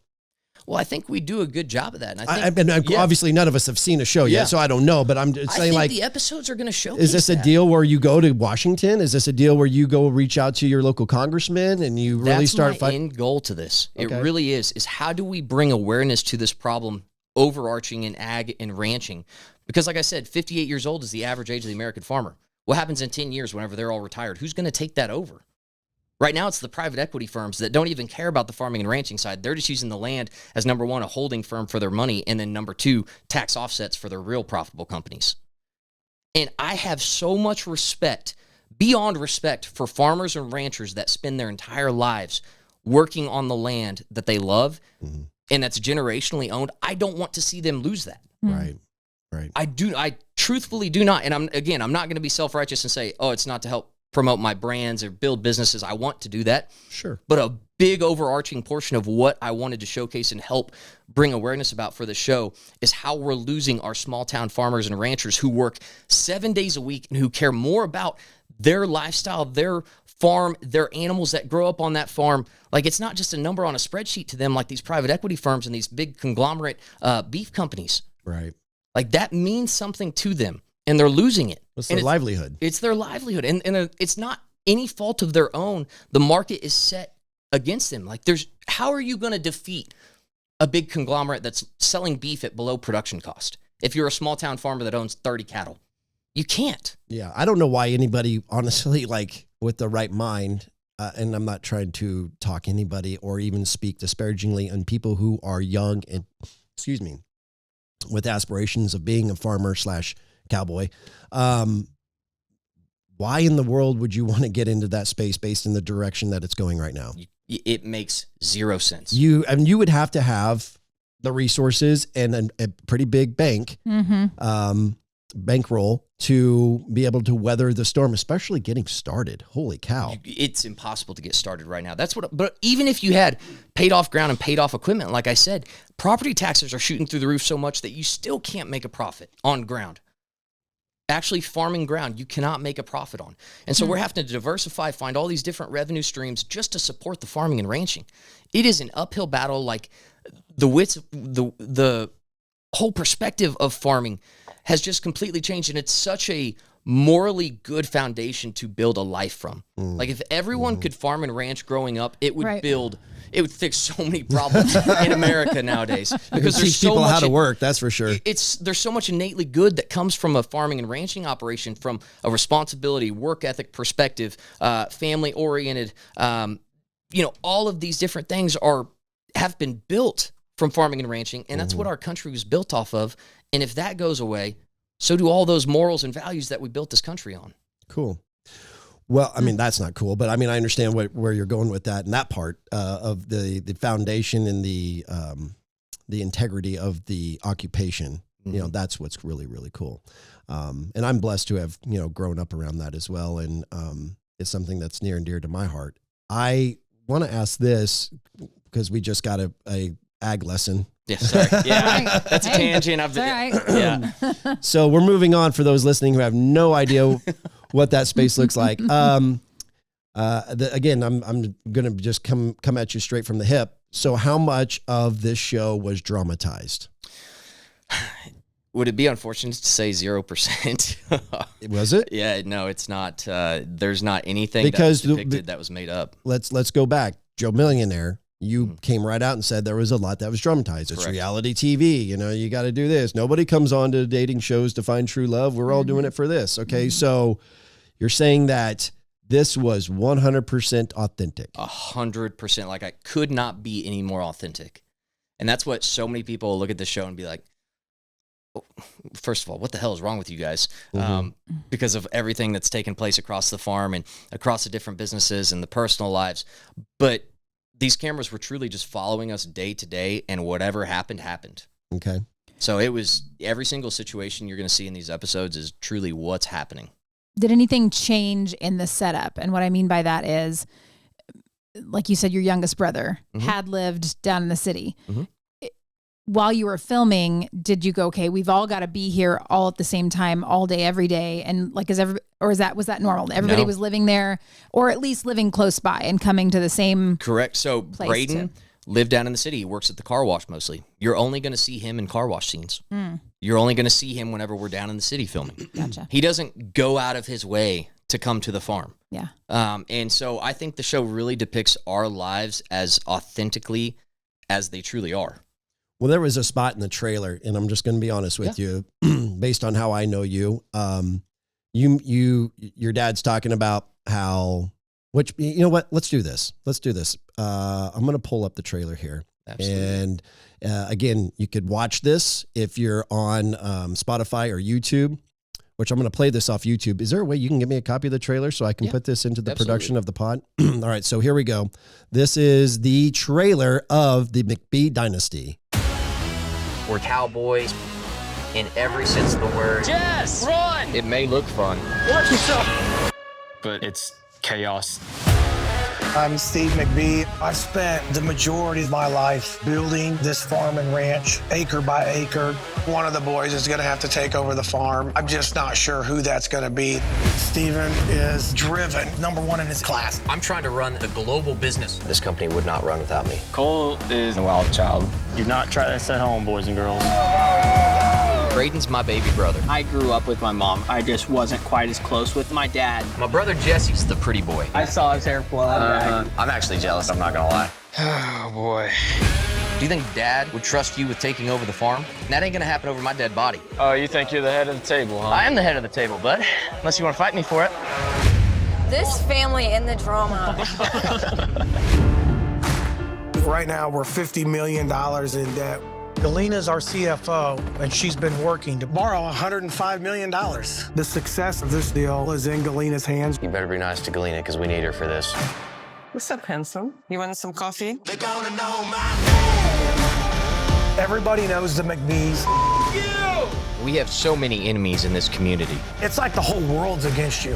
E: Well, I think we do a good job of that. And I think,
D: obviously none of us have seen a show yet, so I don't know, but I'm just saying,
E: I think
D: like,
E: the episodes are going to show.
D: Is this a deal where you go to Washington? Is this a deal where you go reach out to your local congressman and you really start fighting?
E: That's my end goal to this.
D: Okay.
E: It really is how do we bring awareness to this problem overarching in ag and ranching? Because like I said, 58 years old is the average age of the American farmer. What happens in 10 years whenever they're all retired? Who's going to take that over? Right now, it's the private equity firms that don't even care about the farming and ranching side. They're just using the land as, number one, a holding firm for their money, and then number two, tax offsets for their real profitable companies. And I have so much respect, beyond respect, for farmers and ranchers that spend their entire lives working on the land that they love and that's generationally owned. I don't want to see them lose that.
D: Right.
E: I truthfully do not. And I'm not going to be self-righteous and say, oh, it's not to help promote my brands or build businesses. I want to do that.
D: Sure.
E: But a big overarching portion of what I wanted to showcase and help bring awareness about for the show is how we're losing our small town farmers and ranchers who work 7 days a week and who care more about their lifestyle, their farm, their animals that grow up on that farm. Like, it's not just a number on a spreadsheet to them like these private equity firms and these big conglomerate beef companies.
D: Right.
E: Like, that means something to them, and they're losing it.
D: It's their livelihood.
E: It's their livelihood. And it's not any fault of their own. The market is set against them. Like, how are you going to defeat a big conglomerate that's selling beef at below production cost if you're a small town farmer that owns 30 cattle? You can't.
D: Yeah. I don't know why anybody, honestly, like with the right mind, and I'm not trying to talk anybody or even speak disparagingly on people who are young and, with aspirations of being a farmer / cowboy. Why in the world would you want to get into that space based in the direction that it's going right now?
E: It makes zero sense.
D: You would have to have the resources and a pretty big bankroll to be able to weather the storm, especially getting started. Holy cow.
E: It's impossible to get started right now. But even if you had paid off ground and paid off equipment, like I said, property taxes are shooting through the roof so much that you still can't make a profit on ground. Actually, farming ground, you cannot make a profit on. And so we're having to diversify, find all these different revenue streams just to support the farming and ranching. It is an uphill battle. Like, the whole perspective of farming has just completely changed, and it's such a morally good foundation to build a life from. Like, if everyone could farm and ranch growing up, it would fix so many problems in America nowadays. Because there's so
D: people
E: much
D: how to work, that's for sure.
E: There's so much innately good that comes from a farming and ranching operation, from a responsibility, work ethic perspective, family oriented. All of these different things have been built from farming and ranching, and that's what our country was built off of. And if that goes away, so do all those morals and values that we built this country on.
D: Cool. Well, I mean, that's not cool, but I mean, I understand where you're going with that and that part of the foundation and the integrity of the occupation. That's what's really, really cool. And I'm blessed to have, grown up around that as well. And it's something that's near and dear to my heart. I want to ask this because we just got a ag lesson.
E: Yeah, sorry. Yeah, that's a tangent. Yeah.
D: So we're moving on for those listening who have no idea what that space looks like. Again, I'm going to just come at you straight from the hip. So how much of this show was dramatized?
E: Would it be unfortunate to say 0%?
D: Was it?
E: Yeah, no, it's not. There's not anything that was depicted that was made up.
D: Let's go back. Joe Millionaire. You came right out and said there was a lot that was dramatized. It's reality TV. You got to do this. Nobody comes on to dating shows to find true love. We're all doing it for this. Okay. So you're saying that this was 100% authentic.
E: 100%. Like, I could not be any more authentic. And that's what so many people look at the show and be like, first of all, what the hell is wrong with you guys? Because of everything that's taken place across the farm and across the different businesses and the personal lives. But these cameras were truly just following us day to day, and whatever happened.
D: Okay.
E: So it was every single situation you're going to see in these episodes is truly what's happening.
F: did anything change in the setup? And what I mean by that is, like you said, your youngest brother had lived down in the city. While you were filming, did you go, okay, we've all got to be here all at the same time, all day, every day? And like, was that normal? Everybody was living there, or at least living close by and coming to the same.
E: Correct. So Braden lived down in the city. He works at the car wash mostly. You're only going to see him in car wash scenes. You're only going to see him whenever we're down in the city filming.
F: Gotcha.
E: He doesn't go out of his way to come to the farm.
F: Yeah.
E: And so I think the show really depicts our lives as authentically as they truly are.
D: Well, there was a spot in the trailer, and I'm just going to be honest with you, based on how I know you. Your dad's talking about how, which, you know what? Let's do this. I'm going to pull up the trailer here.
E: Absolutely.
D: And again, you could watch this if you're on Spotify or YouTube, which I'm going to play this off YouTube. Is there a way you can give me a copy of the trailer so I can put this into the production of the pod? All right, so here we go. This is the trailer of the McBee Dynasty.
G: We're cowboys in every sense of the word.
B: Yes! Run!
E: It may look fun.
B: Watch yourself! But it's chaos.
H: I'm Steve McBee. I've spent the majority of my life building this farm and ranch, acre by acre. One of the boys is going to have to take over the farm. I'm just not sure who that's going to be. Steven is driven, #1 in his class.
G: I'm trying to run the global business. This company would not run without me.
B: Cole is a wild child. Do not try this at home, boys and girls.
E: Braden's my baby brother.
I: I grew up with my mom. I just wasn't quite as close with my dad.
G: My brother Jesse's the pretty boy.
I: I saw his hair pull out.
G: I'm actually jealous, I'm not gonna lie.
B: Oh, boy.
E: Do you think Dad would trust you with taking over the farm? That ain't gonna happen over my dead body.
B: Oh, you think you're the head of the table, huh?
I: I am the head of the table, bud. Unless you want to fight me for it.
J: This family in the drama.
H: Right now, we're $50 million in debt. Galyna's our CFO, and she's been working to borrow $105 million. The success of this deal is in Galyna's hands.
G: You better be nice to Galyna, because we need her for this.
J: What's up, handsome? You want some coffee?
H: They're gonna know my name. Everybody knows the McBees.
E: We have so many enemies in this community.
H: It's like the whole world's against you.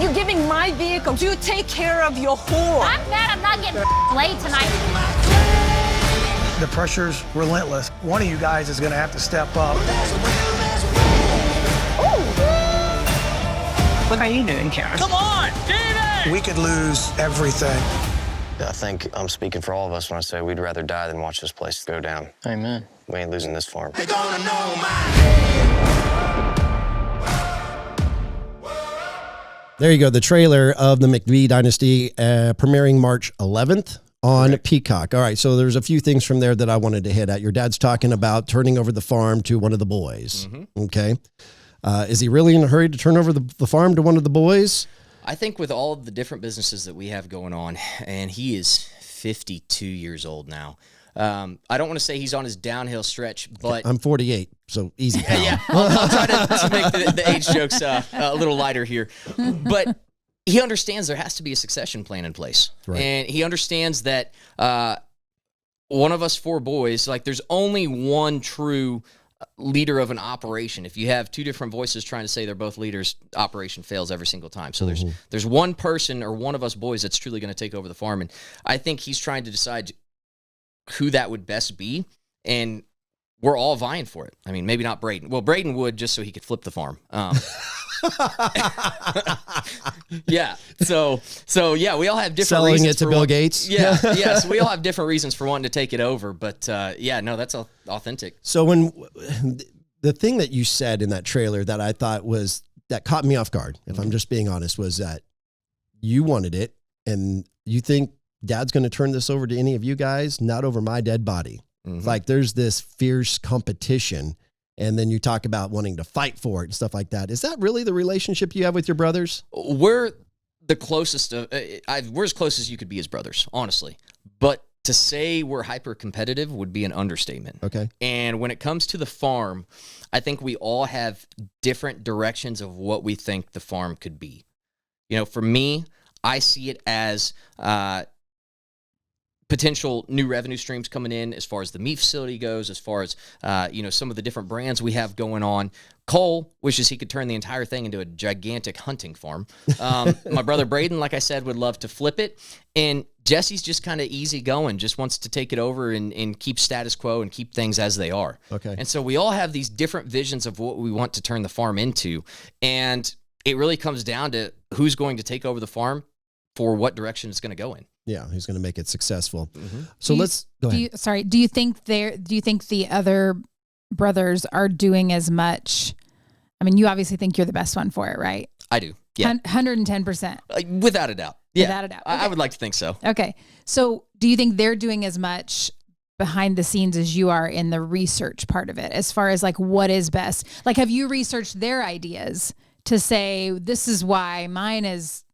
J: You're giving my vehicle. You take care of your whore.
C: I'm mad I'm not getting laid tonight.
H: The pressure's relentless. One of you guys is gonna have to step up.
J: What are you doing, Karen?
I: Come on, David!
H: We could lose everything.
G: I think I'm speaking for all of us when I say we'd rather die than watch this place go down.
B: Amen.
G: We ain't losing this farm.
H: They're gonna know my
D: There you go. The trailer of the McBee Dynasty premiering March 11th on Peacock. All right. So there's a few things from there that I wanted to hit at. Your dad's talking about turning over the farm to one of the boys. Okay. Is he really in a hurry to turn over the farm to one of the boys?
E: I think with all of the different businesses that we have going on, and he is 52 years old now. I don't want to say he's on his downhill stretch, but
D: I'm 48, so easy. Pal.
E: yeah, I'll try to make the age jokes a little lighter here. But he understands there has to be a succession plan in place.
D: Right.
E: And he understands that one of us four boys, like there's only one true leader of an operation. If you have two different voices trying to say they're both leaders, operation fails every single time. So there's one person or one of us boys that's truly going to take over the farm. And I think he's trying to decide who that would best be. And we're all vying for it. I mean, maybe not Braden. Well, Braden would just so he could flip the farm. Yeah. So yeah, we all have different
D: selling
E: reasons
D: it to Bill Gates.
E: Yeah. Yeah. So we all have different reasons for wanting to take it over. But yeah, no, that's authentic.
D: So when the thing that you said in that trailer that I thought that caught me off guard, if I'm just being honest, was that you wanted it and you think Dad's going to turn this over to any of you guys, not over my dead body. Like there's this fierce competition. And then you talk about wanting to fight for it and stuff like that. Is that really the relationship you have with your brothers?
E: We're the closest we're as close as you could be as brothers, honestly. But to say we're hyper competitive would be an understatement.
D: Okay.
E: And when it comes to the farm, I think we all have different directions of what we think the farm could be. You know, for me, I see it as potential new revenue streams coming in as far as the meat facility goes, as far as, some of the different brands we have going on. Cole wishes he could turn the entire thing into a gigantic hunting farm. My brother Braden, like I said, would love to flip it. And Jesse's just kind of easy going, just wants to take it over and keep status quo and keep things as they are.
D: Okay.
E: And so we all have these different visions of what we want to turn the farm into. And it really comes down to who's going to take over the farm for what direction it's going to go in.
D: Yeah, who's going to make it successful.
E: Mm-hmm.
D: So let's go ahead.
F: Do you think the other brothers are doing as much? I mean, you obviously think you're the best one for it, right?
E: I do. Yeah.
F: 110%.
E: Without a doubt. Yeah.
F: Without a doubt. Okay.
E: I would like to think so.
F: Okay. So do you think they're doing as much behind the scenes as you are in the research part of it, as far as like what is best? Like, have you researched their ideas to say, this is why mine is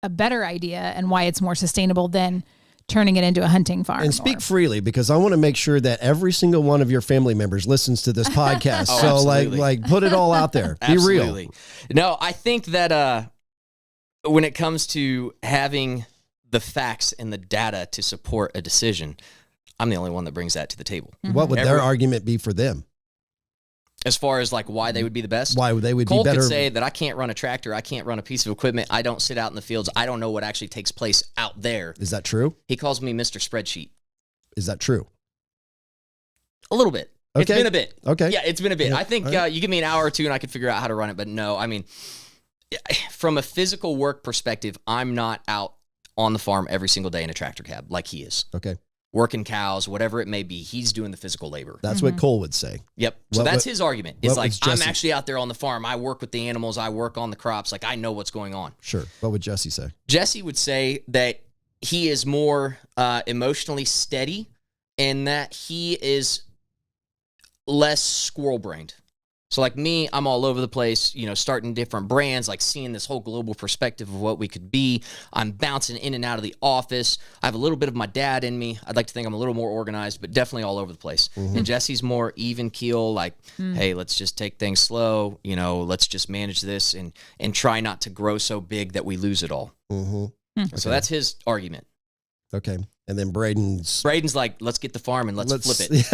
F: a better idea and why it's more sustainable than turning it into a hunting farm?
D: And speak freely, because I want to make sure that every single one of your family members listens to this podcast.
E: Oh,
D: so
E: absolutely.
D: like put it all out there. Be
E: Absolutely.
D: real.
E: No, I think that when it comes to having the facts and the data to support a decision, I'm the only one that brings that to the table.
D: What would their argument be for them?
E: As far as like why they would be the best?
D: Why they would
E: Cole
D: be better?
E: could say that I can't run a tractor, I can't run a piece of equipment, I don't sit out in the fields, I don't know what actually takes place out there.
D: Is that true?
E: He calls me Mr. Spreadsheet.
D: Is that true?
E: A little bit.
D: Okay.
E: It's been a bit.
D: Okay.
E: Yeah, it's been a bit.
D: Yeah.
E: I think you give me an hour or two and I could figure out how to run it, but no, I mean, from a physical work perspective, I'm not out on the farm every single day in a tractor cab like he is.
D: Okay.
E: Working cows, whatever it may be, he's doing the physical labor.
D: That's what Cole would say.
E: Yep. So that's his argument. It's like, I'm
D: Jesse?
E: actually out there on the farm. I work with the animals. I work on the crops. Like, I know what's going on.
D: Sure. What would Jesse say?
E: Jesse would say that he is more emotionally steady and that he is less squirrel-brained. So like me, I'm all over the place, starting different brands, like seeing this whole global perspective of what we could be. I'm bouncing in and out of the office. I have a little bit of my dad in me. I'd like to think I'm a little more organized, but definitely all over the place.
D: Mm-hmm.
E: And Jesse's more even keel, like, hey, let's just take things slow. Let's just manage this and try not to grow so big that we lose it all.
D: Mm-hmm.
E: Okay. So that's his argument.
D: Okay. And then Braden's
E: like, let's get the farm and let's flip it.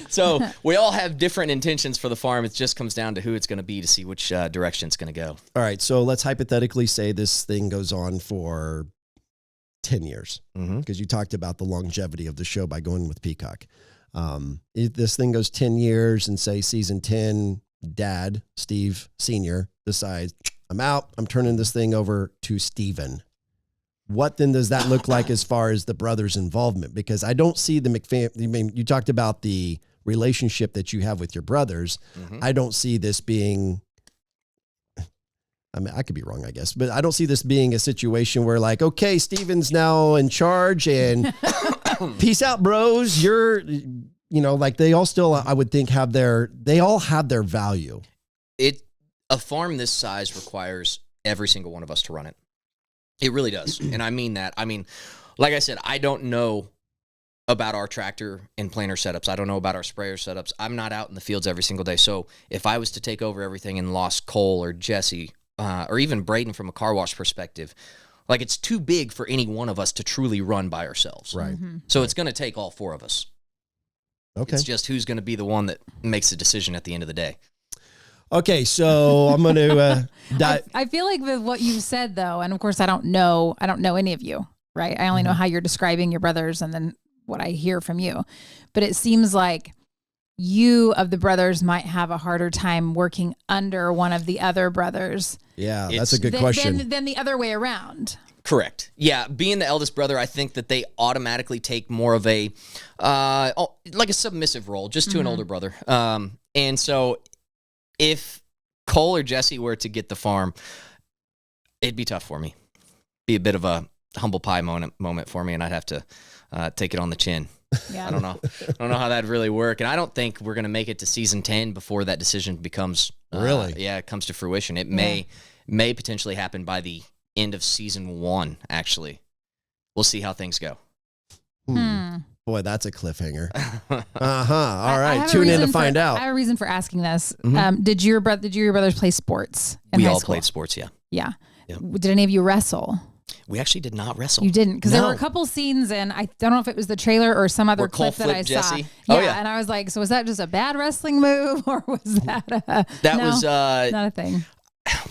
E: So we all have different intentions for the farm. It just comes down to who it's going to be to see which direction it's going to go.
D: All right. So let's hypothetically say this thing goes on for 10 years, because you talked about the longevity of the show by going with Peacock. If this thing goes 10 years and say season 10, Dad, Steve Sr. decides, I'm out. I'm turning this thing over to Steven. What then does that look like as far as the brothers' involvement? Because I don't see the you talked about the relationship that you have with your brothers. I don't see this being, I could be wrong, I guess, but I don't see this being a situation where like, okay, Steven's now in charge and peace out, bros. You're, like they all still, I would think they all have their value.
E: A farm this size requires every single one of us to run it. It really does. And I mean that. I mean, like I said, I don't know about our tractor and planter setups. I don't know about our sprayer setups. I'm not out in the fields every single day. So if I was to take over everything and lost Cole or Jesse or even Braden from a car wash perspective, like it's too big for any one of us to truly run by ourselves.
D: Right.
E: So it's going to take all four of us.
D: Okay.
E: It's just who's going to be the one that makes the decision at the end of the day.
D: Okay, so I'm going to
F: I feel like with what you said though, and of course I don't know any of you, right? I only know how you're describing your brothers and then what I hear from you. But it seems like you of the brothers might have a harder time working under one of the other brothers.
D: Yeah, that's a good question.
F: Than the other way around.
E: Correct. Yeah, being the eldest brother, I think that they automatically take more of a like a submissive role just to an older brother. And so if Cole or Jesse were to get the farm, it'd be tough for me. Be a bit of a humble pie moment for me, and I'd have to take it on the chin. Yeah. I don't know how that'd really work, and I don't think we're gonna make it to season 10 before that decision becomes it comes to fruition. It may potentially happen by the end of season 1. Actually, we'll see how things go.
D: Boy, that's a cliffhanger. All right, tune in to find out.
F: I have a reason for asking this. Did you or your brothers play sports in high
E: We all
F: school?
E: played sports. Yeah.
F: Yeah. Did any of you wrestle?
E: We actually did not wrestle.
F: You didn't, because there
E: No.
F: were a couple scenes, and I don't know if it was the trailer or some other
E: Where Cole
F: clip that I
E: flipped
F: saw.
E: Jesse?
F: Yeah,
E: Oh, yeah.
F: and I was like, so was that just a bad wrestling move, or was that
E: That
F: no,
E: was
F: not a thing?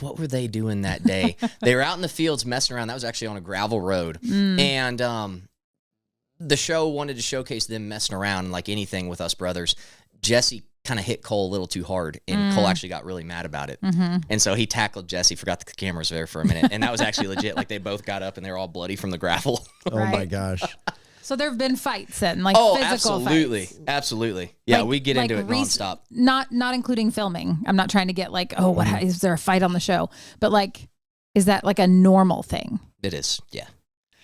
E: what were they doing that day? They were out in the fields messing around. That was actually on a gravel road. And the show wanted to showcase them messing around like anything with us brothers. Jesse kind of hit Cole a little too hard, and Cole actually got really mad about it. And so he tackled Jesse, forgot the camera was there for a minute, and that was actually legit. Like, they both got up, and they were all bloody from the gravel.
D: Oh, my gosh.
F: So there have been fights and like physical fights.
E: Absolutely. Yeah,
F: Like-
E: we get
F: like
E: into it nonstop.
F: Not including filming. I'm not trying to get like, oh, what is there a fight on the show? But like, is that like a normal thing?
E: It is, yeah.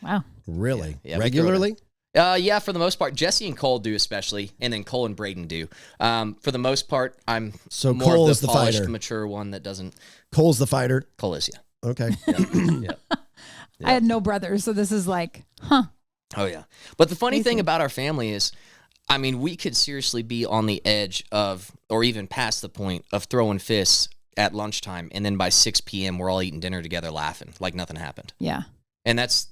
F: Wow.
D: Really?
E: Yeah, we
D: Regularly?
E: Yeah, for the most part. Jesse and Cole do especially, and then Cole and Braden do. For the most part, I'm
D: So
E: more
D: Cole
E: of
D: is
E: the
D: the
E: polished,
D: fighter.
E: mature one that doesn't.
D: Cole's the fighter.
E: Cole is, yeah.
D: Okay.
E: Yeah.
F: I had no brothers, so this is like, huh.
E: Oh, yeah. But the funny thing about our family is, I mean, we could seriously be on the edge of, or even past the point of throwing fists at lunchtime, and then by 6 p.m., we're all eating dinner together laughing like nothing happened.
F: Yeah.
E: And that's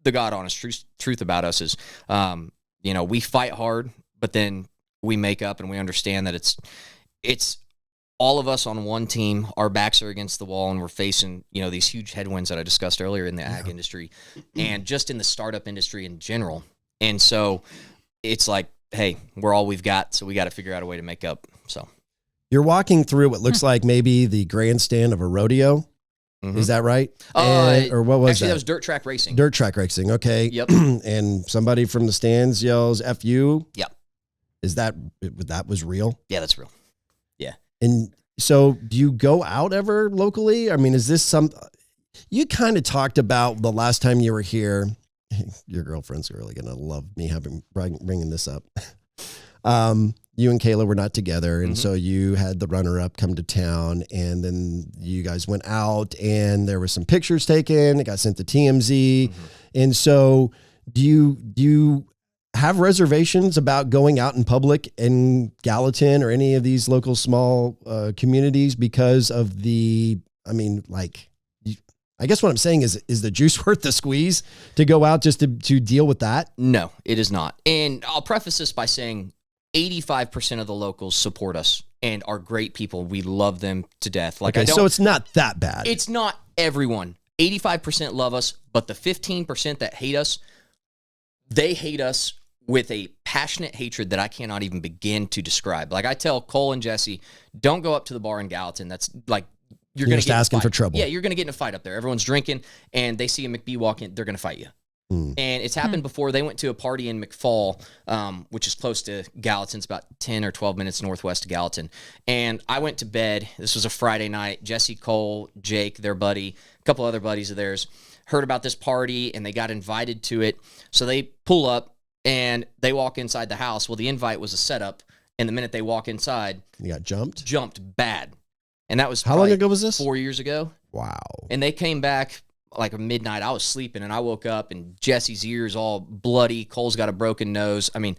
E: the God honest truth about us is, we fight hard, but then we make up and we understand that it's all of us on one team. Our backs are against the wall, and we're facing, these huge headwinds that I discussed earlier in the ag industry and just in the startup industry in general. And so it's like, hey, we're all we've got, so we got to figure out a way to make up. So
D: You're walking through what looks like maybe the grandstand of a rodeo. Is that right? Or what was
E: actually,
D: that?
E: that was dirt track racing.
D: Dirt track racing. Okay.
E: Yep.
D: And somebody from the stands yells "F you."
E: Yep.
D: Is that was real?
E: Yeah, that's real. Yeah.
D: And so, do you go out ever locally? I mean, is this you kind of talked about the last time you were here? Your girlfriend's really gonna love me bringing this up. You and Kayla were not together, and so you had the runner-up come to town, and then you guys went out, and there were some pictures taken. It got sent to TMZ, and so do you have reservations about going out in public in Gallatin or any of these local small communities because of the? I mean, like, I guess what I'm saying is the juice worth the squeeze to go out just to deal with that?
E: No, it is not. And I'll preface this by saying 85% of the locals support us and are great people. We love them to death. Like,
D: okay, so it's not that bad.
E: It's not everyone. 85% love us, but the 15% that hate us, they hate us with a passionate hatred that I cannot even begin to describe. Like, I tell Cole and Jesse, don't go up to the bar in Gallatin. That's like, you're going to get
D: asking for trouble.
E: Yeah, you're going to get in a fight up there. Everyone's drinking, and they see a McBee walk in, they're going to fight you. And it's happened before. They went to a party in McFall, which is close to Gallatin. It's about 10 or 12 minutes northwest of Gallatin. And I went to bed. This was a Friday night. Jesse, Cole, Jake, their buddy, a couple other buddies of theirs, heard about this party, and they got invited to it. So they pull up, and they walk inside the house. Well, the invite was a setup, and the minute they walk inside,
D: you got jumped
E: bad. And that was
D: how long ago was this?
E: 4 years ago.
D: Wow.
E: And they came back like a midnight. I was sleeping, and I woke up, and Jesse's ears all bloody. Cole's got a broken nose. I mean,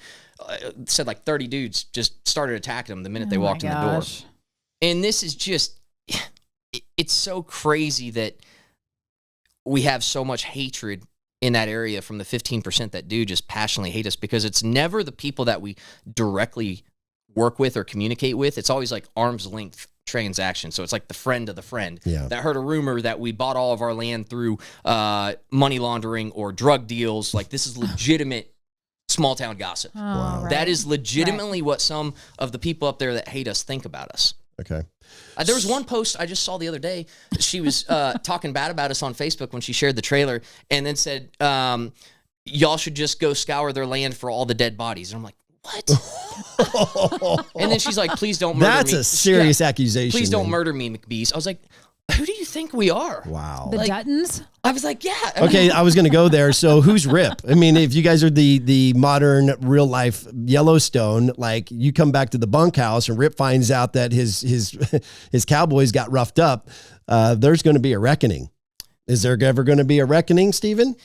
E: said like 30 dudes just started attacking him the minute they walked in the door. And this is just, it's so crazy that we have so much hatred in that area from the 15% that do just passionately hate us, because it's never the people that we directly work with or communicate with. It's always like arm's length transaction. So it's like the friend of the friend that heard a rumor that we bought all of our land through money laundering or drug deals. Like, this is legitimate small town gossip.
F: Oh, wow. Right.
E: That is legitimately what some of the people up there that hate us think about us.
D: Okay.
E: There was one post I just saw the other day. She was talking bad about us on Facebook when she shared the trailer, and then said, y'all should just go scour their land for all the dead bodies. And I'm like, what? And then she's like, please don't murder me.
D: That's a serious accusation.
E: Please don't murder me, McBees. I was like, who do you think we are?
D: Wow.
F: The Duttons?
E: I was like, yeah.
D: Okay, I was going to go there. So who's Rip? I mean, if you guys are the modern real life Yellowstone, like, you come back to the bunkhouse and Rip finds out that his Cowboys got roughed up, there's going to be a reckoning. Is there ever going to be a reckoning, Stephen?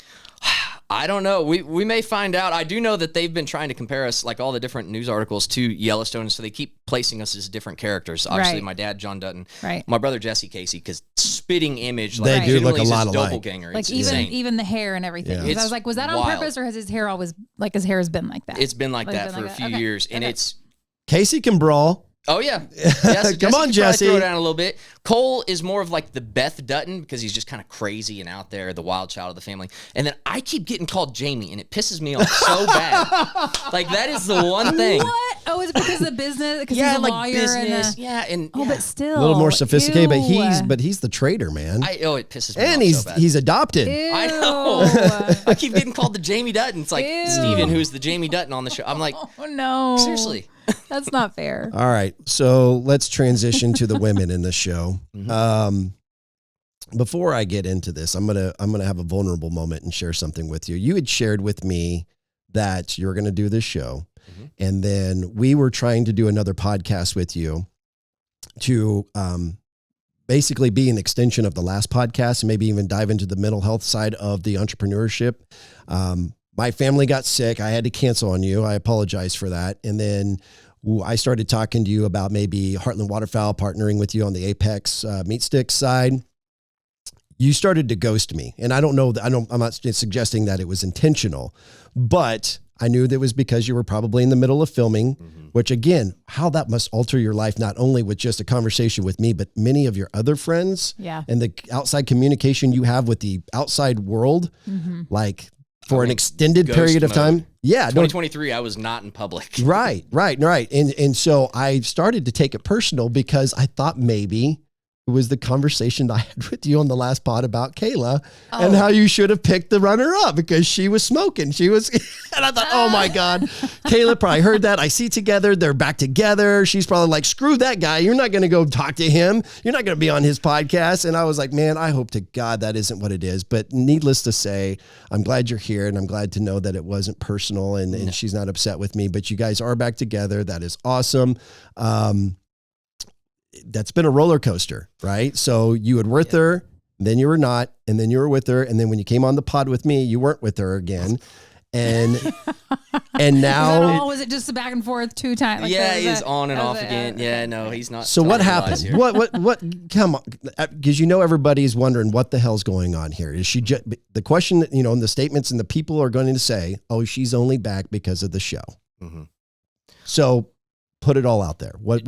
E: I don't know. We may find out. I do know that they've been trying to compare us, like all the different news articles, to Yellowstone, so they keep placing us as different characters. Obviously,
F: Right.
E: my dad, John Dutton.
F: Right.
E: My brother, Jesse Casey, because spitting image.
D: They do look a lot
E: alike.
D: doppelganger.
F: Like even the hair and everything.
D: Yeah.
F: I was like, was that on purpose, or has his hair always his hair has been like that?
E: It's been like that for a few years, and it's
D: Casey can brawl.
E: Oh yeah, yes,
D: come on, Jesse.
E: Throw it down a little bit. Cole is more of like the Beth Dutton because he's just kind of crazy and out there, the wild child of the family. And then I keep getting called Jamie, and it pisses me off so bad. Like that is the one thing.
F: What? Oh, it's because of the business. Because
E: yeah,
F: he's a
E: like
F: lawyer
E: business.
F: and but still
D: a little more sophisticated.
F: Ew.
D: But he's the traitor, man.
E: It pisses me
D: and
E: off so bad.
D: he's adopted.
F: Ew.
E: I know. I keep getting called the Jamie Dutton. It's like Steven, who's the Jamie Dutton on the show. I'm like,
F: oh no,
E: seriously.
F: That's not fair.
D: All right, so let's transition to the women in the show. Before I get into this, I'm gonna have a vulnerable moment and share something with you. You had shared with me that you're gonna do this show, and then we were trying to do another podcast with you to basically be an extension of the last podcast and maybe even dive into the mental health side of the entrepreneurship. My family got sick. I had to cancel on you. I apologize for that. And then I started talking to you about maybe Heartland Waterfowl partnering with you on the Apex meat stick side. You started to ghost me. And I don't know, I'm not suggesting that it was intentional, but I knew that it was because you were probably in the middle of filming, which again, how that must alter your life, not only with just a conversation with me, but many of your other friends and the outside communication you have with the outside world, like for an extended period of time. Yeah.
E: 2023, I was not in public.
D: Right. And so I started to take it personal because I thought maybe it was the conversation that I had with you on the last pod about Kayla and how you should have picked the runner up because she was smoking. And I thought, oh my God, Kayla probably heard that. I see together. They're back together. She's probably like, screw that guy. You're not going to go talk to him. You're not going to be on his podcast. And I was like, man, I hope to God that isn't what it is. But needless to say, I'm glad you're here and I'm glad to know that it wasn't personal and she's not upset with me, but you guys are back together. That is awesome. That's been a roller coaster, right? So you were with her, then you were not, and then you were with her. And then when you came on the pod with me, you weren't with her again. And now
F: was it just a back and forth 2 times? Like
E: he's on and off again. No, he's not.
D: So what happened? What, come on. Because everybody's wondering what the hell's going on here. Is she just, the question, and the statements and the people are going to say, oh, she's only back because of the show. So put it all out there. What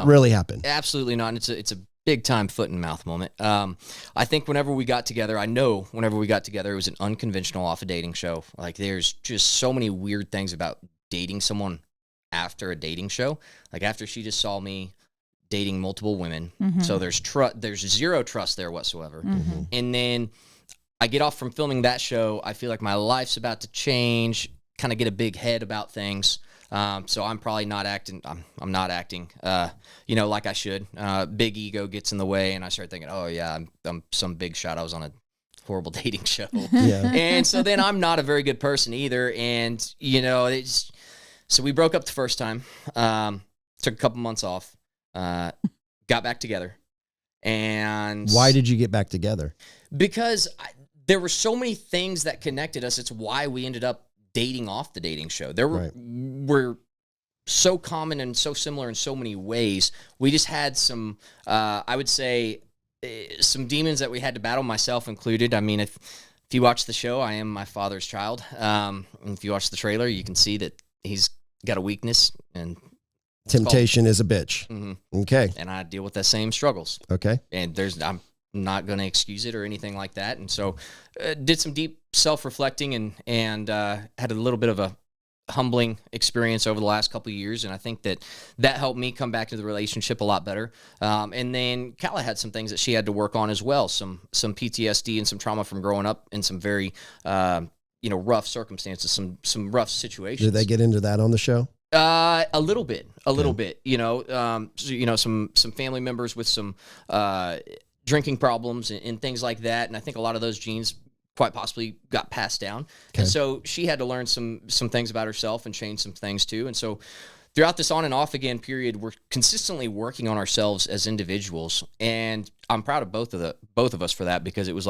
D: really happened?
E: Absolutely not. And it's a big time foot and mouth moment. I think whenever we got together, it was an unconventional off a dating show. Like there's just so many weird things about dating someone after a dating show. Like after she just saw me dating multiple women. So there's zero trust there whatsoever. And then I get off from filming that show. I feel like my life's about to change, kind of get a big head about things. So I'm probably not acting. I'm not acting, like I should. Big ego gets in the way, and I start thinking, oh yeah, I'm some big shot. I was on a horrible dating show, and so then I'm not a very good person either. And so we broke up the first time. Took a couple months off. Got back together, and
D: why did you get back together?
E: Because there were so many things that connected us. It's why we ended up dating off the dating show. We're so common and so similar in so many ways. We just had some, I would say, some demons that we had to battle, myself included. I mean, if you watch the show, I am my father's child. And if you watch the trailer, you can see that he's got a weakness, and
D: temptation is a bitch. Okay.
E: And I deal with the same struggles.
D: Okay.
E: And I'm not going to excuse it or anything like that. And so did some deep self-reflecting and had a little bit of a humbling experience over the last couple of years. And I think that helped me come back to the relationship a lot better. And then Kala had some things that she had to work on as well. Some PTSD and some trauma from growing up in some very, rough circumstances, some rough situations.
D: Did they get into that on the show?
E: A little bit, some family members with some, drinking problems and things like that. And I think a lot of those genes quite possibly got passed down. Okay. And so she had to learn some things about herself and change some things too. And so throughout this on and off again period, we're consistently working on ourselves as individuals. And I'm proud of both of us for that, because it was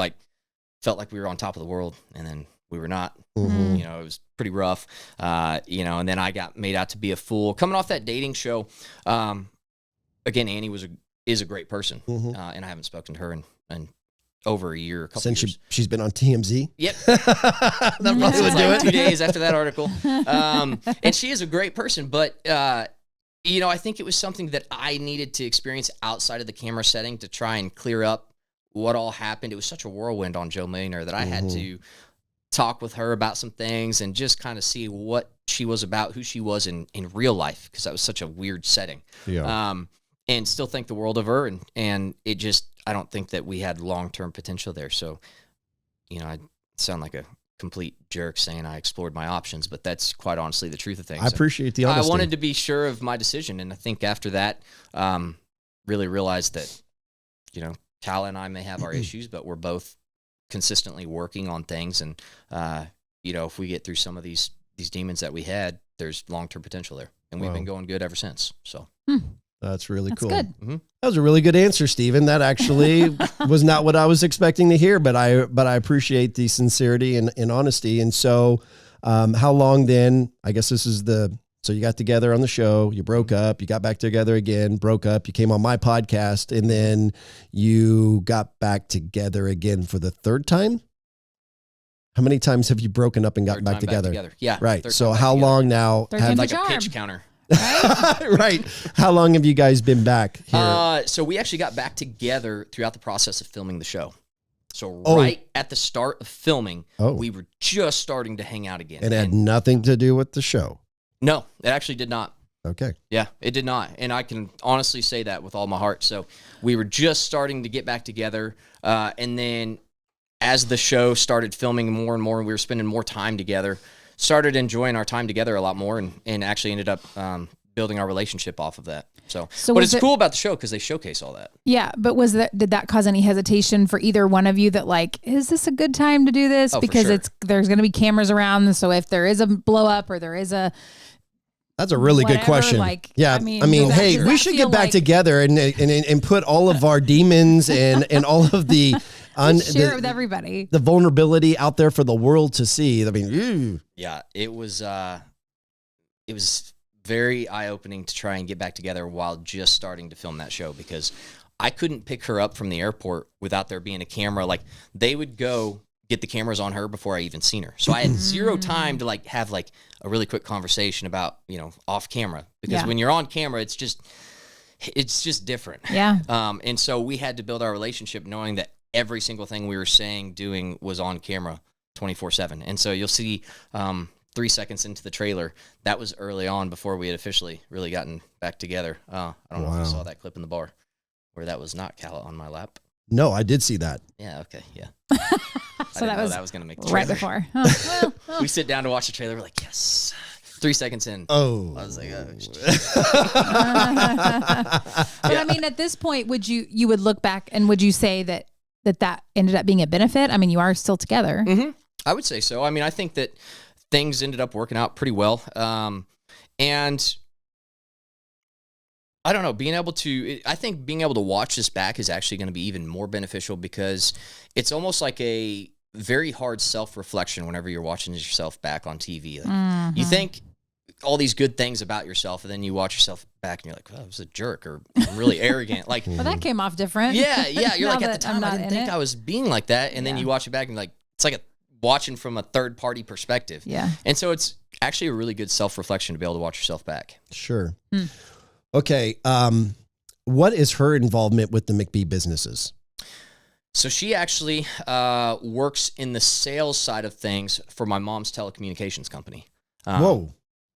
E: felt like we were on top of the world, and then we were not. It was pretty rough. And then I got made out to be a fool. Coming off that dating show, again, Annie is a great person, and I haven't spoken to her in over a year, a couple
D: Since
E: years.
D: she's been on TMZ?
E: Yep.
D: That probably would do it.
E: 2 days after that article. And she is a great person, but, you know, I think it was something that I needed to experience outside of the camera setting to try and clear up what all happened. It was such a whirlwind on Joe Millionaire that I had to talk with her about some things and just kind of see what she was about, who she was in real life, because that was such a weird setting.
D: Yeah.
E: And still think the world of her. And it just, I don't think that we had long-term potential there. So, you know, I sound like a complete jerk saying I explored my options, but that's quite honestly the truth of things.
D: I appreciate the honesty.
E: I wanted to be sure of my decision. And I think after that, really realized that, you know, Kala and I may have our issues, but we're both consistently working on things. And, you know, if we get through some of these demons that we had, there's long-term potential there. And we've been going good ever since. So
D: that's really
F: That's
D: cool.
F: good.
E: Mm-hmm.
D: That was a really good answer, Steven. That actually was not what I was expecting to hear, but I appreciate the sincerity and honesty. And so, how long then, I guess this is so you got together on the show, you broke up, you got back together again, broke up, you came on my podcast, and then you got back together again for the third time? How many times have you broken up and gotten back together?
E: Yeah.
D: Right. So how long now?
E: Like a pitch counter.
D: Right. How long have you guys been back here?
E: So we actually got back together throughout the process of filming the show. So right at the start of filming, we were just starting to hang out again.
D: It had nothing to do with the show.
E: No, it actually did not.
D: Okay.
E: Yeah, it did not. And I can honestly say that with all my heart. So we were just starting to get back together. And then as the show started filming more and more, and we were spending more time together, started enjoying our time together a lot more, and actually ended up building our relationship off of that. So but it's cool about the show because they showcase all that.
F: Yeah, but did that cause any hesitation for either one of you that like, is this a good time to do this? Because there's going to be cameras around. So if there is a blow up or there is
D: that's a really good question.
F: Like,
D: yeah, I mean, hey, we should get back together and put all of our demons and all of the
F: share it with everybody,
D: the vulnerability out there for the world to see. I mean,
E: yeah, it was very eye-opening to try and get back together while just starting to film that show, because I couldn't pick her up from the airport without there being a camera. Like, they would go get the cameras on her before I even seen her. So I had zero time to like have like a really quick conversation about, you know, off camera, because when you're on camera, it's just different.
F: Yeah.
E: And so we had to build our relationship knowing that every single thing we were saying, doing was on camera 24/7. And so you'll see 3 seconds into the trailer, that was early on before we had officially really gotten back together. I don't know if you saw that clip in the bar where that was not Kala on my lap.
D: No, I did see that.
E: Yeah. Okay. Yeah.
F: So that was
E: going to make the
F: right
E: trailer.
F: before. Oh, well.
E: We sit down to watch the trailer. We're like, yes. 3 seconons in.
D: Oh.
E: I was like, oh.
F: But I mean, at this point, you would look back and would you say that ended up being a benefit? I mean, you are still together.
E: Mm-hmm. I would say so. I mean, I think that things ended up working out pretty well. And I don't know, I think being able to watch this back is actually going to be even more beneficial, because it's almost like a very hard self-reflection whenever you're watching yourself back on TV. Like, you think all these good things about yourself, and then you watch yourself back and you're like, oh, I was a jerk, or I'm really arrogant. Like,
F: well, that came off different.
E: Yeah. You're like, at the time, I didn't think I was being like that. And then you watch it back and like, it's like watching from a third party perspective.
F: Yeah.
E: And so it's actually a really good self-reflection to be able to watch yourself back.
D: Sure. Okay. What is her involvement with the McBee businesses?
E: So she actually works in the sales side of things for my mom's telecommunications company.
D: Whoa.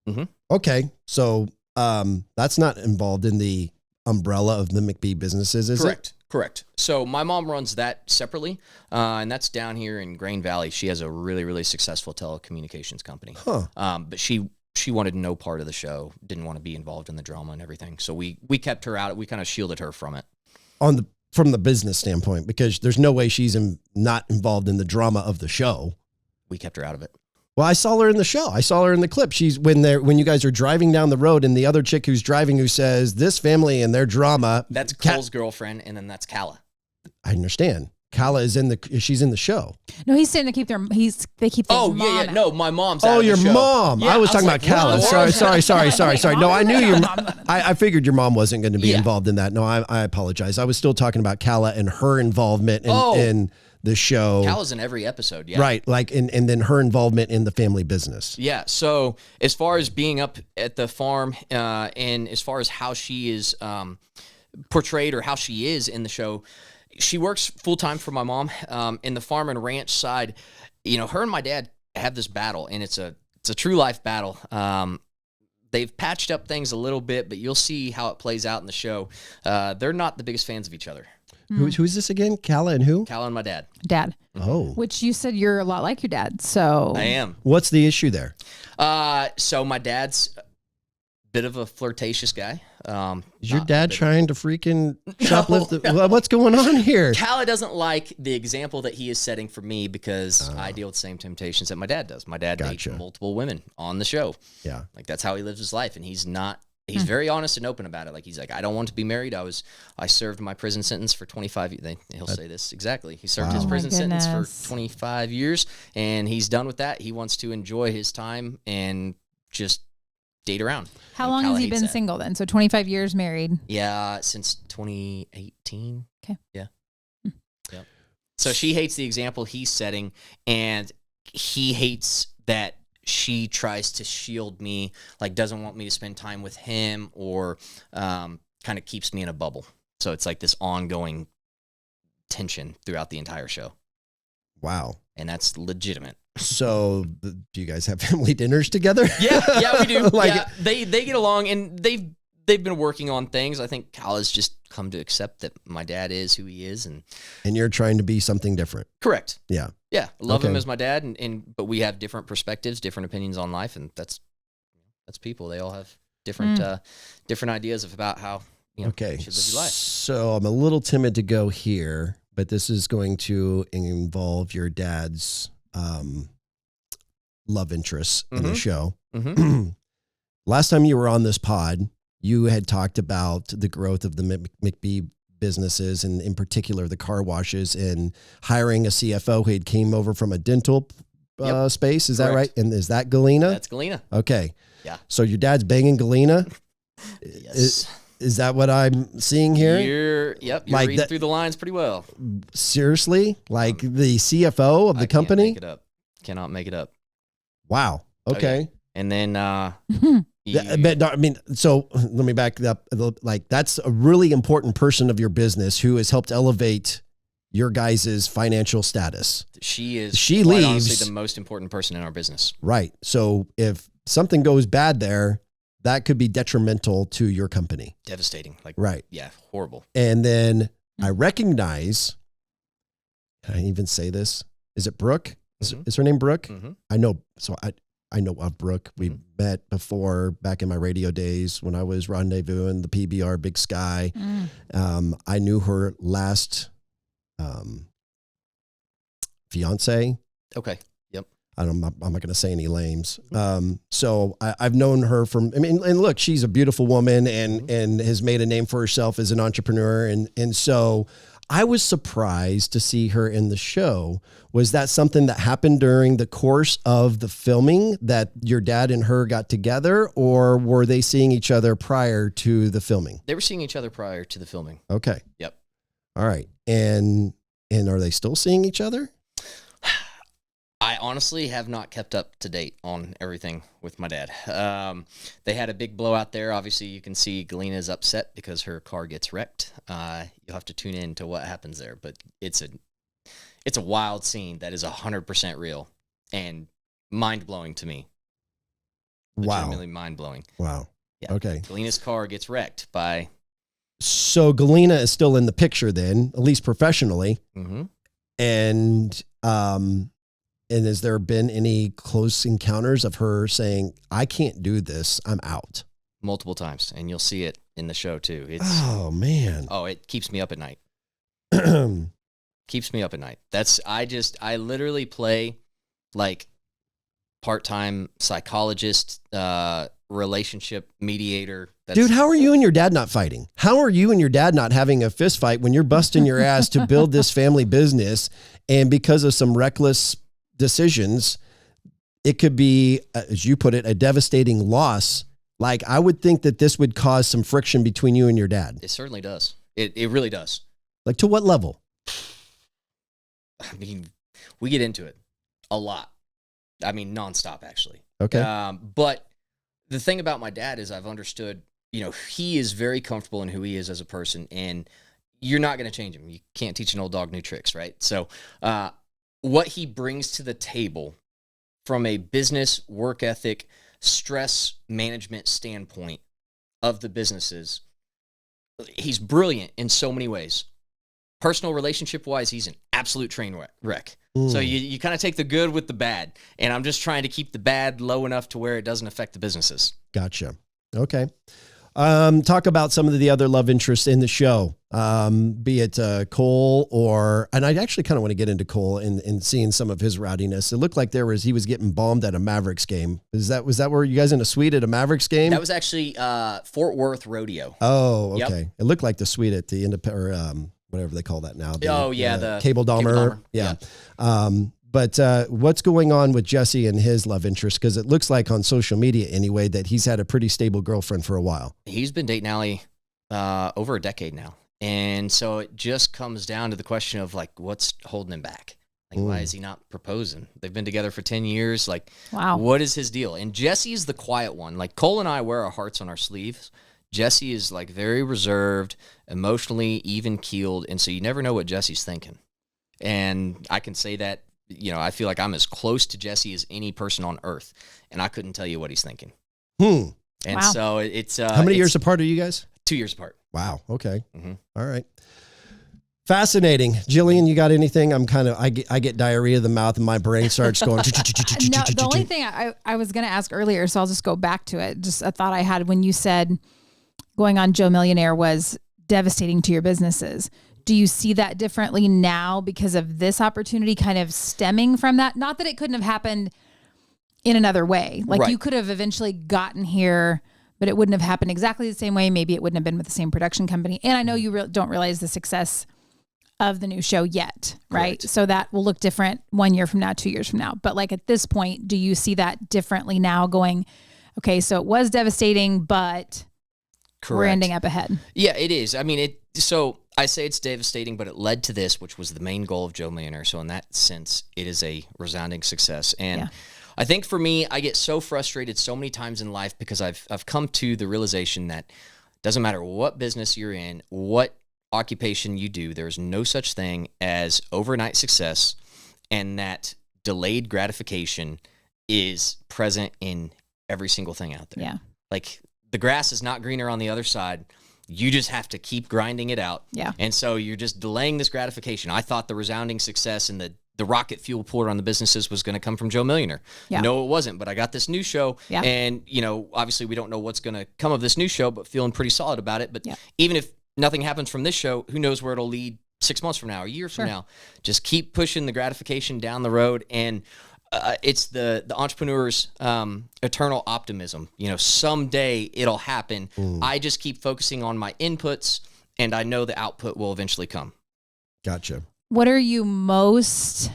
E: Mm-hmm.
D: Okay. So that's not involved in the umbrella of the McBee businesses, is it?
E: Correct. So my mom runs that separately, and that's down here in Grain Valley. She has a really, really successful telecommunications company. But she wanted no part of the show, didn't want to be involved in the drama and everything. So we kept her out. We kind of shielded her from it.
D: From the business standpoint, because there's no way she's not involved in the drama of the show.
E: We kept her out of it.
D: Well, I saw her in the show. I saw her in the clip. She's when you guys are driving down the road, and the other chick who's driving who says this family and their drama.
E: That's Cole's girlfriend, and then that's Kala.
D: I understand. Kala is she's in the show.
F: No, he's saying they keep their they keep their mom out.
E: No, my mom's out
D: Oh,
E: of the
D: your
E: show.
D: mom.
E: Yeah,
D: I was talking about Kala. Sorry. No, I knew your I figured your mom wasn't going to be involved in that. No, I apologize. I was still talking about Kala and her involvement in the show.
E: Kala's in every episode, yeah.
D: Right, and then her involvement in the family business.
E: Yeah, so as far as being up at the farm and as far as how she is portrayed or how she is in the show, she works full-time for my mom. In the farm and ranch side, her and my dad have this battle, and it's a true life battle. They've patched up things a little bit, but you'll see how it plays out in the show. They're not the biggest fans of each other.
D: Who's this again? Kala and who?
E: Kala and my dad.
F: Dad.
D: Oh.
F: Which you said you're a lot like your dad, so.
E: I am.
D: What's the issue there?
E: So my dad's a bit of a flirtatious guy.
D: Is your dad trying to freaking shoplift? No. What's going on here?
E: Kala doesn't like the example that he is setting for me because I deal with the same temptations that my dad does. My dad dates multiple women on the show.
D: Yeah.
E: Like that's how he lives his life, and he's very honest and open about it. Like he's like, I don't want to be married. I served my prison sentence for 25 years. He'll say this exactly. He served his prison sentence for 25 years, and he's done with that. He wants to enjoy his time and just date around.
F: How long has he been single then? So 25 years married.
E: Yeah, since 2018.
F: Okay.
E: Yeah. Yep. So she hates the example he's setting, and he hates that she tries to shield me, like doesn't want me to spend time with him, or kind of keeps me in a bubble. So it's like this ongoing tension throughout the entire show.
D: Wow.
E: And that's legitimate.
D: So do you guys have family dinners together?
E: Yeah, we do. They get along, and they've been working on things. I think Kala's just come to accept that my dad is who he is, and
D: you're trying to be something different.
E: Correct.
D: Yeah.
E: Yeah, love him as my dad, but we have different perspectives, different opinions on life, and that's people. They all have different different ideas about how you should live your life.
D: So I'm a little timid to go here, but this is going to involve your dad's love interests in the show. Mm-hmm. Last time you were on this pod, you had talked about the growth of the McBee businesses, and in particular the car washes, and hiring a CFO who had came over from a dental space. Is that right? And is that Galyna?
E: That's Galyna.
D: Okay.
E: Yeah.
D: So your dad's banging Galyna?
E: Yes.
D: Is that what I'm seeing here?
E: You're reading through the lines pretty well.
D: Seriously? Like the CFO of the company?
E: Cannot make it up.
D: Wow. Okay.
E: And then
D: so let me back up. Like that's a really important person of your business who has helped elevate your guys' financial status.
E: She
D: leaves,
E: honestly the most important person in our business.
D: Right. So if something goes bad there, that could be detrimental to your company.
E: Devastating.
D: Right.
E: Yeah. Horrible.
D: And then I recognize, can I even say this? Is it Brooke? Is her name Brooke?
E: Mm-hmm.
D: I know. So I know of Brooke. We met before back in my radio days when I was rendezvousing the PBR Big Sky. I knew her last fiance.
E: Okay. Yep.
D: I'm not going to say any names. So I've known her from, and look, she's a beautiful woman and has made a name for herself as an entrepreneur. And so I was surprised to see her in the show. Was that something that happened during the course of the filming, that your dad and her got together, or were they seeing each other prior to the filming?
E: They were seeing each other prior to the filming.
D: Okay.
E: Yep.
D: All right. And are they still seeing each other?
E: I honestly have not kept up to date on everything with my dad. They had a big blowout there. Obviously, you can see Galyna is upset because her car gets wrecked. You'll have to tune in to what happens there, but it's a wild scene that is 100% real and mind-blowing to me. Legitimately mind-blowing.
D: Wow.
E: Yeah.
D: Okay.
E: Galyna's car gets wrecked by...
D: So Galyna is still in the picture then, at least professionally.
E: Mm-hmm.
D: And has there been any close encounters of her saying, I can't do this, I'm out?
E: Multiple times, and you'll see it in the show too.
D: Oh, man.
E: Oh, it keeps me up at night. Keeps me up at night. I literally play like part-time psychologist, relationship mediator.
D: Dude, how are you and your dad not fighting? How are you and your dad not having a fist fight when you're busting your ass to build this family business, and because of some reckless decisions, it could be, as you put it, a devastating loss? Like, I would think that this would cause some friction between you and your dad.
E: It certainly does. It really does.
D: Like, to what level?
E: I mean, we get into it a lot. I mean, nonstop, actually.
D: Okay.
E: But the thing about my dad is I've understood, he is very comfortable in who he is as a person, and you're not going to change him. You can't teach an old dog new tricks, right? So what he brings to the table from a business, work ethic, stress management standpoint of the businesses, he's brilliant in so many ways. Personal relationship-wise, he's an absolute train wreck. So you kind of take the good with the bad, and I'm just trying to keep the bad low enough to where it doesn't affect the businesses.
D: Gotcha. Okay. Talk about some of the other love interests in the show, be it Cole and I actually kind of want to get into Cole and seeing some of his rowdiness. It looked like he was getting bombed at a Mavericks game. Was that where you guys in a suite at a Mavericks game?
E: That was actually Fort Worth Rodeo.
D: Oh, okay.
E: Yep.
D: It looked like the suite at the whatever they call that now.
E: The
D: Cable Dahmer. Yeah. But what's going on with Jesse and his love interest? Because it looks like on social media anyway that he's had a pretty stable girlfriend for a while.
E: He's been dating Allie over a decade now. And so it just comes down to the question of, like, what's holding him back? Like, why is he not proposing? They've been together for 10 years. Like,
F: wow.
E: What is his deal? And Jesse is the quiet one. Like, Cole and I wear our hearts on our sleeves. Jesse is, like, very reserved, emotionally even-keeled, and so you never know what Jesse's thinking. And I can say that, I feel like I'm as close to Jesse as any person on earth, and I couldn't tell you what he's thinking. And
F: wow.
E: so it's...
D: How many years apart are you guys?
E: 2 years apart.
D: Wow, okay.
E: Mm-hmm.
D: All right. Fascinating. Jillian, you got anything? I get diarrhea of the mouth and my brain starts going.
F: No, the only thing I was going to ask earlier, so I'll just go back to it. Just a thought I had when you said going on Joe Millionaire was devastating to your businesses. Do you see that differently now because of this opportunity kind of stemming from that? Not that it couldn't have happened in another way. Like, right. You could have eventually gotten here, but it wouldn't have happened exactly the same way. Maybe it wouldn't have been with the same production company. And I know you don't realize the success of the new show yet, right? Correct. So that will look different 1 year from now, 2 years from now. But like at this point, do you see that differently now going, okay, so it was devastating, but Correct. We're ending up ahead?
E: Yeah, it is. I mean, so I say it's devastating, but it led to this, which was the main goal of Joe Millionaire. So in that sense, it is a resounding success. And I think for me, I get so frustrated so many times in life because I've come to the realization that it doesn't matter what business you're in, what occupation you do, there's no such thing as overnight success, and that delayed gratification is present in every single thing out there.
F: Yeah.
E: Like, the grass is not greener on the other side. You just have to keep grinding it out.
F: Yeah.
E: And so you're just delaying this gratification. I thought the resounding success and the rocket fuel poured on the businesses was going to come from Joe Millionaire. Yeah. No, it wasn't. But I got this new show. Yeah. And, obviously we don't know what's going to come of this new show, but feeling pretty solid about it. But even if nothing happens from this show, who knows where it'll lead 6 months from now, a year from now. Just keep pushing the gratification down the road. And it's the entrepreneur's eternal optimism. Someday it'll happen. I just keep focusing on my inputs, and I know the output will eventually come.
D: Gotcha.
F: What are you most,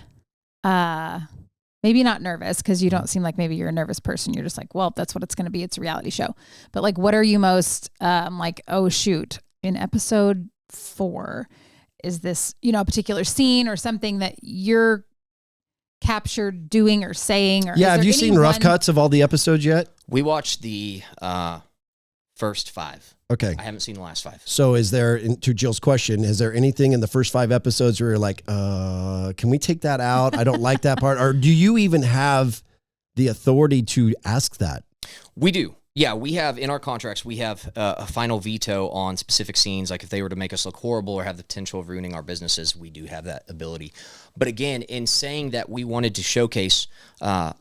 F: maybe not nervous, because you don't seem like maybe you're a nervous person. You're just like, well, that's what it's going to be. It's a reality show. But like, what are you most like, oh, shoot, in episode 4, is this, a particular scene or something that you're captured doing or saying? Or
D: have you seen rough cuts of all the episodes yet?
E: We watched the first 5.
D: Okay.
E: I haven't seen the last 5.
D: So is there, to Jill's question, is there anything in the first 5 episodes where you're like, can we take that out? I don't like that part. Or do you even have the authority to ask that?
E: We do. Yeah, we have in our contracts, we have a final veto on specific scenes. Like if they were to make us look horrible or have the potential of ruining our businesses, we do have that ability. But again, in saying that we wanted to showcase our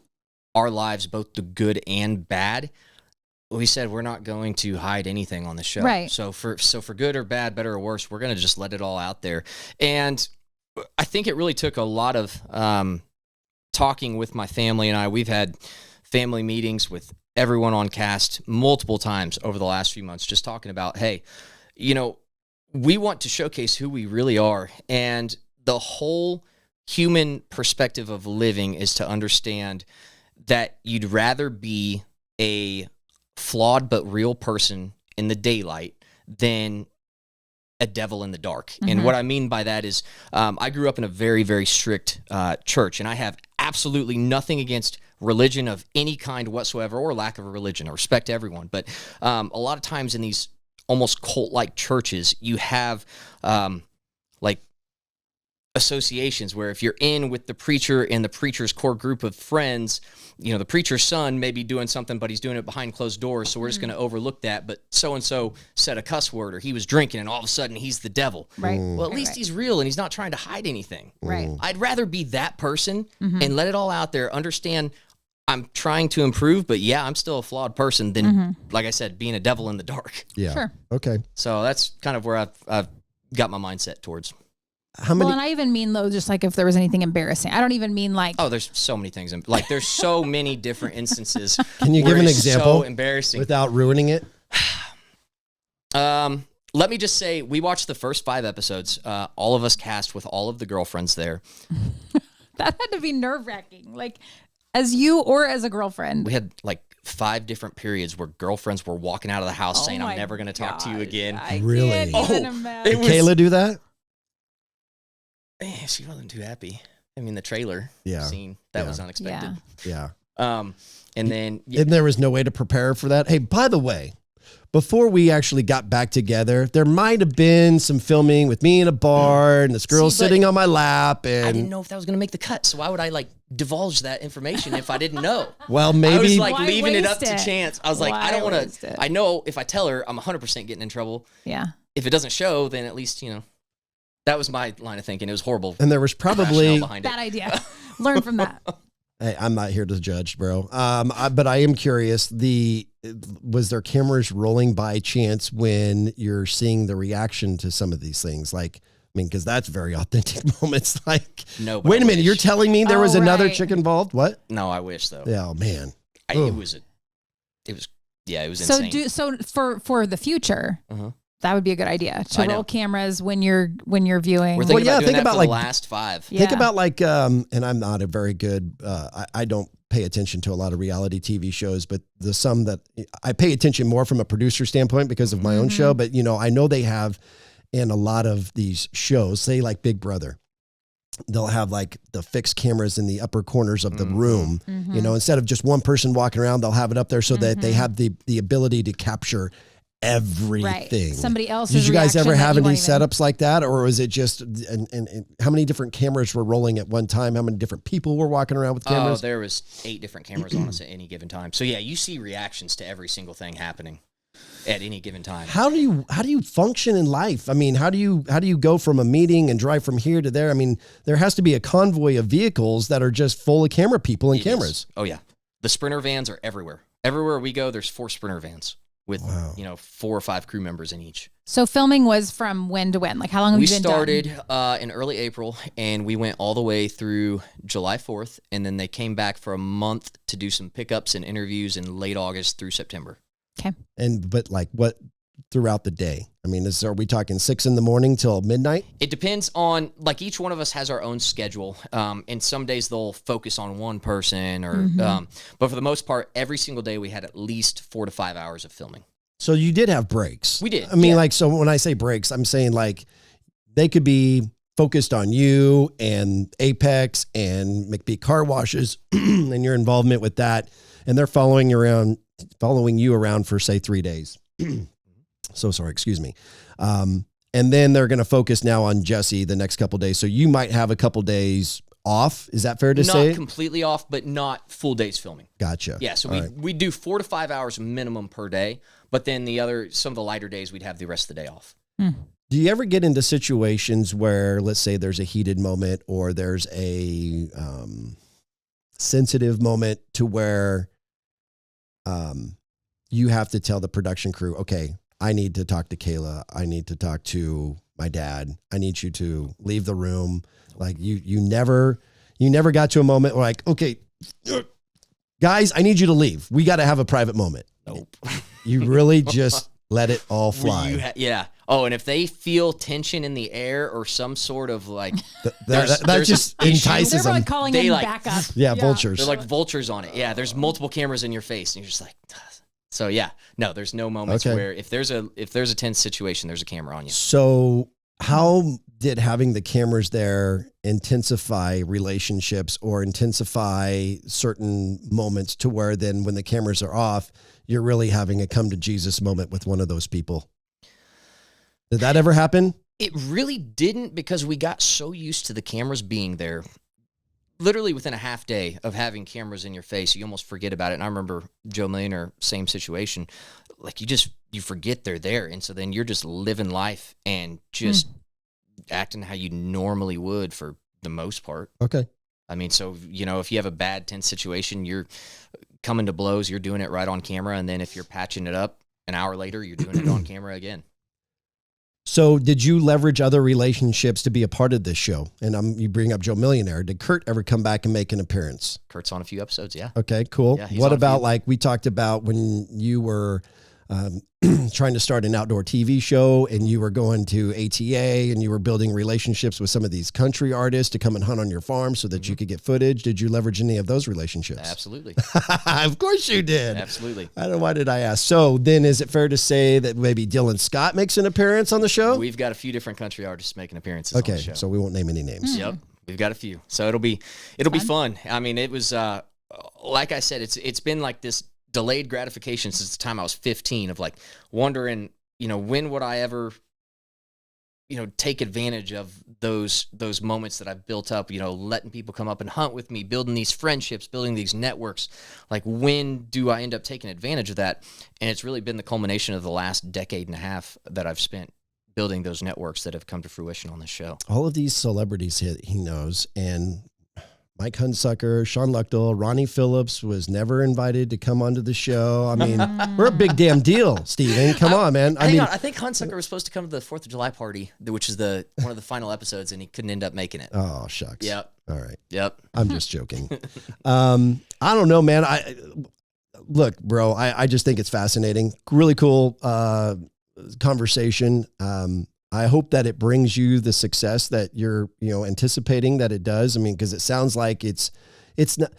E: lives, both the good and bad, we said we're not going to hide anything on the show.
F: Right.
E: So for good or bad, better or worse, we're going to just let it all out there. And I think it really took a lot of talking with my family and I. We've had family meetings with everyone on cast multiple times over the last few months, just talking about, hey, we want to showcase who we really are. And the whole human perspective of living is to understand that you'd rather be a flawed but real person in the daylight than a devil in the dark. And what I mean by that is I grew up in a very, very strict church, and I have absolutely nothing against religion of any kind whatsoever, or lack of a religion. I respect everyone. But a lot of times in these almost cult-like churches, you have like associations where if you're in with the preacher and the preacher's core group of friends, the preacher's son may be doing something, but he's doing it behind closed doors, so we're just going to overlook that. But so-and-so said a cuss word, or he was drinking, and all of a sudden he's the devil.
F: Right.
E: Well, at least he's real, and he's not trying to hide anything.
F: Right.
E: I'd rather be that person and let it all out there, understand I'm trying to improve, but yeah, I'm still a flawed person than, like I said, being a devil in the dark.
D: Yeah.
F: Sure.
D: Okay.
E: So that's kind of where I've got my mindset towards.
D: How many?
F: Well, and I even mean though, just like if there was anything embarrassing. I don't even mean like.
E: Oh, there's so many things. Like there's so many different instances.
D: Can you give an example?
E: So embarrassing
D: without ruining it.
E: Let me just say, we watched the first 5 episodes. All of us cast with all of the girlfriends there.
F: That had to be nerve-wracking. Like, as you or as a girlfriend.
E: We had like 5 different periods where girlfriends were walking out of the house saying, "I'm never going to talk to you again."
D: Really?
F: Can't even imagine.
D: Did Kayla do that?
E: She wasn't too happy. I mean, the trailer scene, that was unexpected.
D: Yeah.
E: And then...
D: And there was no way to prepare for that. Hey, by the way, before we actually got back together, there might have been some filming with me in a bar and this girl sitting on my lap. And
E: I didn't know if that was going to make the cut. So why would I like divulge that information if I didn't know?
D: Well, maybe.
E: I was like
F: Why
E: leaving it up
F: waste
E: to
F: it?
E: chance. I was like, I don't want to. I know if I tell her, I'm 100% getting in trouble.
F: Yeah.
E: If it doesn't show, then at least, that was my line of thinking. It was horrible.
D: And there was probably
E: behind
F: Bad idea. Learn from that.
D: Hey, I'm not here to judge, bro. But I am curious. Was there cameras rolling by chance when you're seeing the reaction to some of these things? Like, I mean, because that's very authentic moments. Like,
E: no.
D: Wait a minute, you're telling me there was another chick involved? What?
E: No, I wish though.
D: Yeah, oh man,
E: it was insane.
F: So for the future. That would be a good idea to roll cameras when you're viewing.
E: We're thinking think about like the last 5.
F: Yeah.
D: Think about like, and I'm not a very good. I don't pay attention to a lot of reality TV shows, but the some that I pay attention more from a producer standpoint because of my own show. But I know they have in a lot of these shows, say like Big Brother, they'll have like the fixed cameras in the upper corners of the room. Instead of just one person walking around, they'll have it up there so that they have the ability to capture everything.
F: Right. Somebody else's.
D: Did you guys ever have any
F: even...
D: setups like that, or was it just and how many different cameras were rolling at one time? How many different people were walking around with cameras?
E: Oh, there was 8 different cameras on us at any given time. So yeah, you see reactions to every single thing happening at any given time.
D: How do you function in life? I mean, how do you go from a meeting and drive from here to there? I mean, there has to be a convoy of vehicles that are just full of camera people and cameras.
E: Oh yeah, the Sprinter vans are everywhere. Everywhere we go, there's 4 Sprinter vans with 4 or 5 crew members in each.
F: So filming was from when to when? Like how long have you been done?
E: We started in early April, and we went all the way through July 4th, and then they came back for a month to do some pickups and interviews in late August through September.
F: Okay.
D: But like what throughout the day? I mean, are we talking 6 a.m. till midnight?
E: It depends on, like, each one of us has our own schedule. And some days they'll focus on one person but for the most part, every single day we had at least 4 to 5 hours of filming.
D: So you did have breaks.
E: We did.
D: I mean, so when I say breaks, I'm saying like they could be focused on you and Apex and McBee car washes and your involvement with that. And they're following you around for say 3 days. So sorry, excuse me. And then they're going to focus now on Jesse the next couple of days. So you might have a couple days off. Is that fair to say?
E: Not completely off, but not full days filming.
D: Gotcha.
E: Yeah. So we do 4 to 5 hours minimum per day, but then some of the lighter days, we'd have the rest of the day off.
D: Do you ever get into situations where, let's say there's a heated moment or there's a sensitive moment to where you have to tell the production crew, okay, I need to talk to Kayla. I need to talk to my dad. I need you to leave the room. Like you never got to a moment where like, okay, Guys, I need you to leave. We got to have a private moment.
E: Nope.
D: You really just let it all fly.
E: Yeah. Oh, and if they feel tension in the air or some sort of like,
D: that just entices
F: They're
D: them.
F: like calling in backup.
D: Yeah, vultures.
E: They're like vultures on it. Yeah, there's multiple cameras in your face, and you're just like, so yeah. No, there's no moments where if there's a tense situation, there's a camera on you.
D: So how did having the cameras there intensify relationships or intensify certain moments to where then when the cameras are off, you're really having a come to Jesus moment with one of those people? Did that ever happen?
E: It really didn't, because we got so used to the cameras being there. Literally within a half day of having cameras in your face, you almost forget about it. And I remember Joe Millionaire, same situation. Like you forget they're there. And so then you're just living life and just acting how you normally would for the most part.
D: Okay.
E: I mean, so, if you have a bad, tense situation, you're coming to blows, you're doing it right on camera. And then if you're patching it up an hour later, you're doing it on camera again.
D: So did you leverage other relationships to be a part of this show? And you bring up Joe Millionaire. Did Kurt ever come back and make an appearance?
E: Kurt's on a few episodes, yeah.
D: Okay, cool.
E: Yeah,
D: what about like we talked about when you were trying to start an outdoor TV show and you were going to ATA and you were building relationships with some of these country artists to come and hunt on your farm so that you could get footage? Did you leverage any of those relationships?
E: Absolutely.
D: Of course you did.
E: Absolutely.
D: I don't know, why did I ask? So then is it fair to say that maybe Dylan Scott makes an appearance on the show?
E: We've got a few different country artists making appearances on the show.
D: So we won't name any names.
E: Yep. We've got a few. So it'll be fun. I mean, it was like I said, it's been like this delayed gratification since the time I was 15 of like wondering, when would I ever, take advantage of those moments that I've built up, letting people come up and hunt with me, building these friendships, building these networks. Like, when do I end up taking advantage of that? And it's really been the culmination of the last decade and a half that I've spent building those networks that have come to fruition on this show.
D: All of these celebrities he knows, and Mike Hunsucker, Sean Luchtel, Ronnie Phillips was never invited to come onto the show. I mean, we're a big damn deal, Steven. Come on, man.
E: I think Hunsucker was supposed to come to the 4th of July party, which is one of the final episodes, and he couldn't end up making it.
D: Oh, shucks.
E: Yep.
D: All right.
E: Yep.
D: I'm just joking. I don't know, man. Look, bro, I just think it's fascinating. Really cool conversation. I hope that it brings you the success that you're, anticipating that it does. I mean, because it sounds like it's not.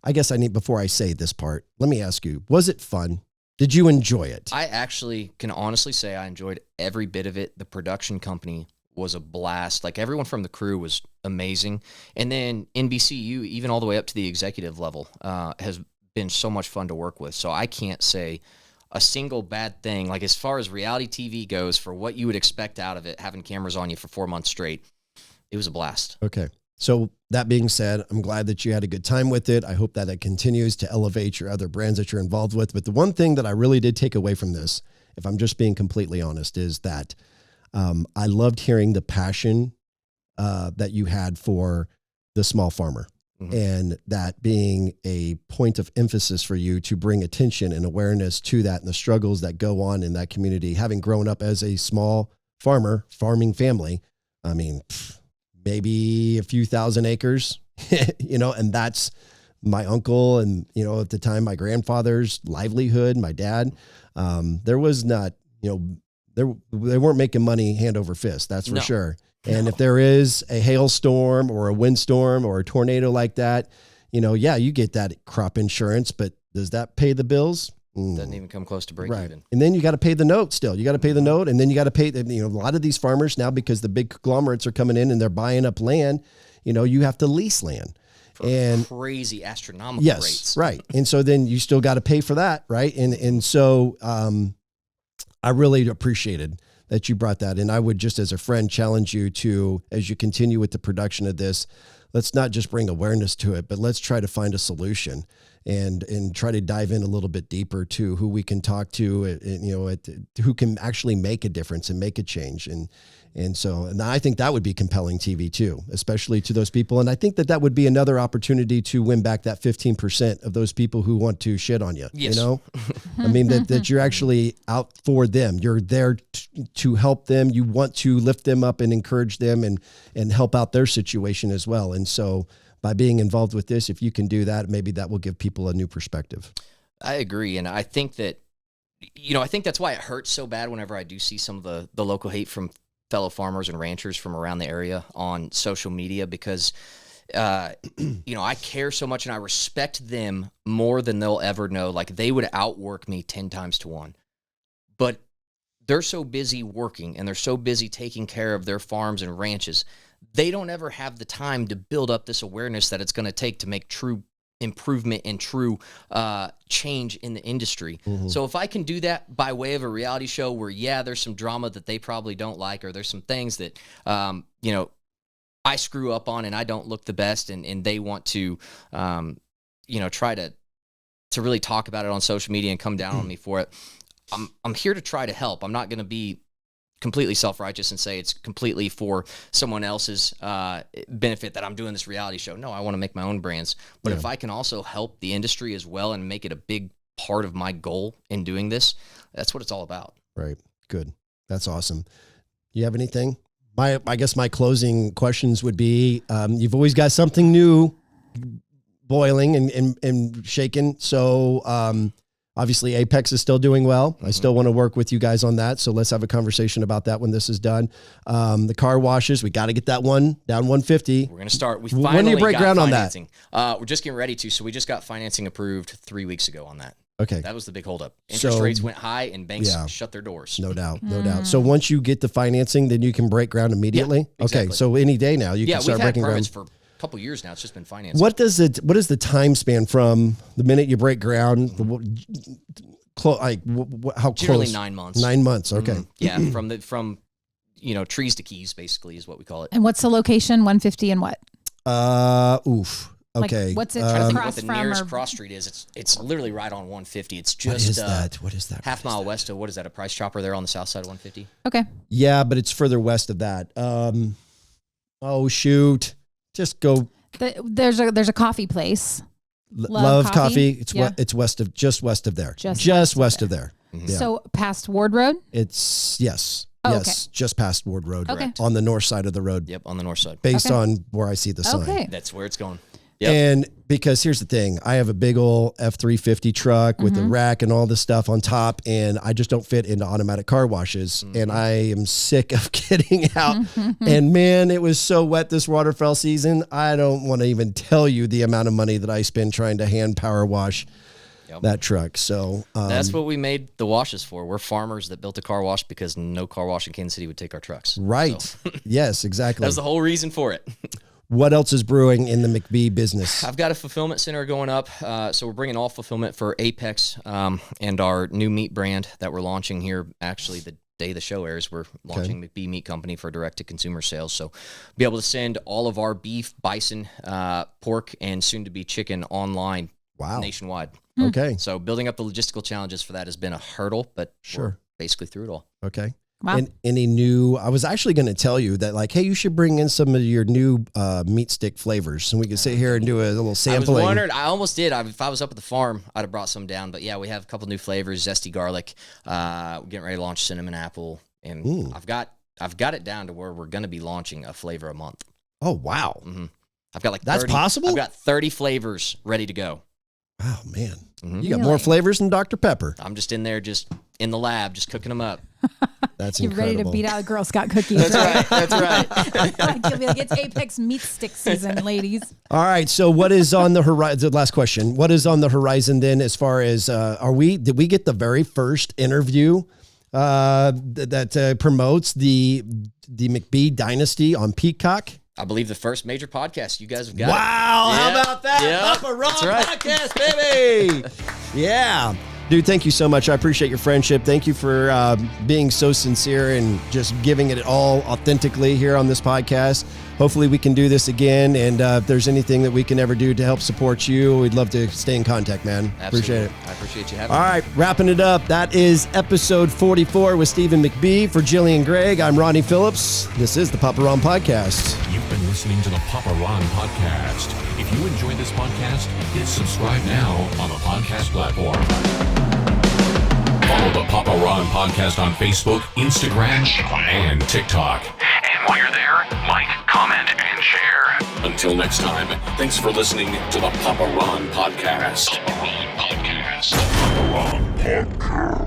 D: I guess before I say this part, let me ask you, was it fun? Did you enjoy it?
E: I actually can honestly say I enjoyed every bit of it. The production company was a blast. Like, everyone from the crew was amazing. And then NBCU, even all the way up to the executive level, has been so much fun to work with. So I can't say a single bad thing. Like, as far as reality TV goes, for what you would expect out of it, having cameras on you for 4 months straight, it was a blast.
D: Okay. So that being said, I'm glad that you had a good time with it. I hope that it continues to elevate your other brands that you're involved with. But the one thing that I really did take away from this, if I'm just being completely honest, is that I loved hearing the passion that you had for the small farmer. And that being a point of emphasis for you to bring attention and awareness to that and the struggles that go on in that community. Having grown up as a small farming family, I mean, maybe a few thousand acres, and that's my uncle and, at the time, my grandfather's livelihood, my dad. There was not, they weren't making money hand over fist. That's for sure. And if there is a hailstorm or a windstorm or a tornado like that, you get that crop insurance, but does that pay the bills?
E: Doesn't even come close to break even.
D: And then you got to pay the note still. You got to pay the note, and then you got to pay a lot of these farmers now, because the big conglomerates are coming in and they're buying up land, you have to lease land.
E: For crazy astronomical rates.
D: Right. And so then you still got to pay for that, right? And so I really appreciated that you brought that. And I would just, as a friend, challenge you to, as you continue with the production of this, let's not just bring awareness to it, but let's try to find a solution and try to dive in a little bit deeper to who we can talk to, who can actually make a difference and make a change. And I think that would be compelling TV too, especially to those people. And I think that would be another opportunity to win back that 15% of those people who want to shit on you.
E: Yes.
D: I mean, that you're actually out for them. You're there to help them. You want to lift them up and encourage them and help out their situation as well. And so by being involved with this, if you can do that, maybe that will give people a new perspective.
E: I agree. And I think that, I think that's why it hurts so bad whenever I do see some of the local hate from fellow farmers and ranchers from around the area on social media, because, I care so much and I respect them more than they'll ever know. Like, they would outwork me 10 times to 1. But they're so busy working and they're so busy taking care of their farms and ranches, they don't ever have the time to build up this awareness that it's going to take to make true improvement and true change in the industry. So if I can do that by way of a reality show where, there's some drama that they probably don't like, or there's some things that, I screw up on and I don't look the best, and they want to, try to really talk about it on social media and come down on me for it. I'm here to try to help. I'm not going to be completely self-righteous and say it's completely for someone else's benefit that I'm doing this reality show. No, I want to make my own brands. But if I can also help the industry as well and make it a big part of my goal in doing this, that's what it's all about.
D: Right. Good. That's awesome. You have anything? I guess my closing questions would be, you've always got something new boiling and shaking. So, obviously, Apex is still doing well. I still want to work with you guys on that. So let's have a conversation about that when this is done. The car washes, we got to get that one down 150.
E: We're going to start.
D: When do you break ground on that?
E: We're just getting ready to. So we just got financing approved 3 weeks ago on that.
D: Okay.
E: That was the big holdup. Interest rates went high and banks shut their doors.
D: No doubt. So once you get the financing, then you can break ground immediately?
E: Yeah, exactly.
D: Okay. So any day now you can start breaking ground.
E: We've had permits for a couple years now. It's just been financing.
D: What is the time span from the minute you break ground? How
E: Generally
D: close?
E: 9 months.
D: 9 months. Okay.
E: Yeah. From trees to keys, basically, is what we call it.
F: And what's the location? 150 and what?
D: Okay.
F: Like, what's it
E: I think what
F: across
E: the
F: from?
E: nearest cross street is. It's literally right on 150. It's just
D: What is that?
E: half mile west of, what is that, a Price Chopper there on the south side of 150?
F: Okay.
D: Yeah, but it's further west of that. Oh shoot! Just go.
F: There's a coffee place.
D: Love coffee. It's west of there. Just west of there.
E: Mm-hmm.
D: Yeah.
F: So past Ward Road.
D: It's yes.
F: Oh,
D: yes, just past Ward Road,
F: Okay.
D: on the north side of the road.
E: Yep, on the north side.
D: Based on where I see the sign.
F: Okay.
E: That's where it's going. Yep.
D: And because here's the thing, I have a big old F-350 truck with a rack and all this stuff on top, and I just don't fit into automatic car washes. And I am sick of getting out. And man, it was so wet this waterfowl season. I don't want to even tell you the amount of money that I spend trying to hand power wash that truck. So
E: that's what we made the washes for. We're farmers that built a car wash because no car wash in Kansas City would take our trucks.
D: Right.
E: So.
D: Yes, exactly.
E: That was the whole reason for it.
D: What else is brewing in the McBee business?
E: I've got a fulfillment center going up. So we're bringing all fulfillment for Apex and our new meat brand that we're launching here. Actually, the day the show airs, we're launching McBee Meat Company for direct-to-consumer sales. So be able to send all of our beef, bison, pork, and soon-to-be chicken online nationwide.
D: Okay.
E: So building up the logistical challenges for that has been a hurdle, but we're basically through it all.
D: Okay.
F: Wow.
D: And any new, I was actually going to tell you that, like, hey, you should bring in some of your new meat stick flavors and we can sit here and do a little sampling.
E: I was wondering, I almost did. If I was up at the farm, I'd have brought some down. But yeah, we have a couple new flavors, zesty garlic. We're getting ready to launch cinnamon apple. And I've got it down to where we're going to be launching a flavor a month.
D: Oh, wow.
E: Mm-hmm. I've got
D: that's possible?
E: I've got 30 flavors ready to go.
D: Wow, man. Mm-hmm. You got more flavors than Dr. Pepper.
E: I'm just in there, just in the lab, just cooking them up.
D: That's
F: You're
D: incredible.
F: ready to beat out Girl Scout cookies.
E: That's right.
F: You'll be like, it's Apex meat stick season, ladies.
D: All right. So what is on the horizon? The last question. What is on the horizon then as far as, did we get the very first interview that promotes the McBee Dynasty on Peacock?
E: I believe the first major podcast you guys have got.
D: Wow. How about that? Papa Ron podcast, baby. Yeah. Dude, thank you so much. I appreciate your friendship. Thank you for being so sincere and just giving it all authentically here on this podcast. Hopefully we can do this again. And if there's anything that we can ever do to help support you, we'd love to stay in contact, man.
E: Absolutely.
D: Appreciate it.
E: I appreciate you having me.
D: All right, wrapping it up. That is episode 44 with Stephen McBee. For Jillian Gregg, I'm Ronnie Phillips. This is the Papa Ron Podcast.
A: You've been listening to the Papa Ron Podcast. If you enjoyed this podcast, hit subscribe now on the podcast platform. Follow the Papa Ron Podcast on Facebook, Instagram, and TikTok.
B: And while you're there, like, comment, and share.
A: Until Until next time, thanks for listening to the Papa Ron Podcast. Papa Ron Podcast. Papa Ron Podcast.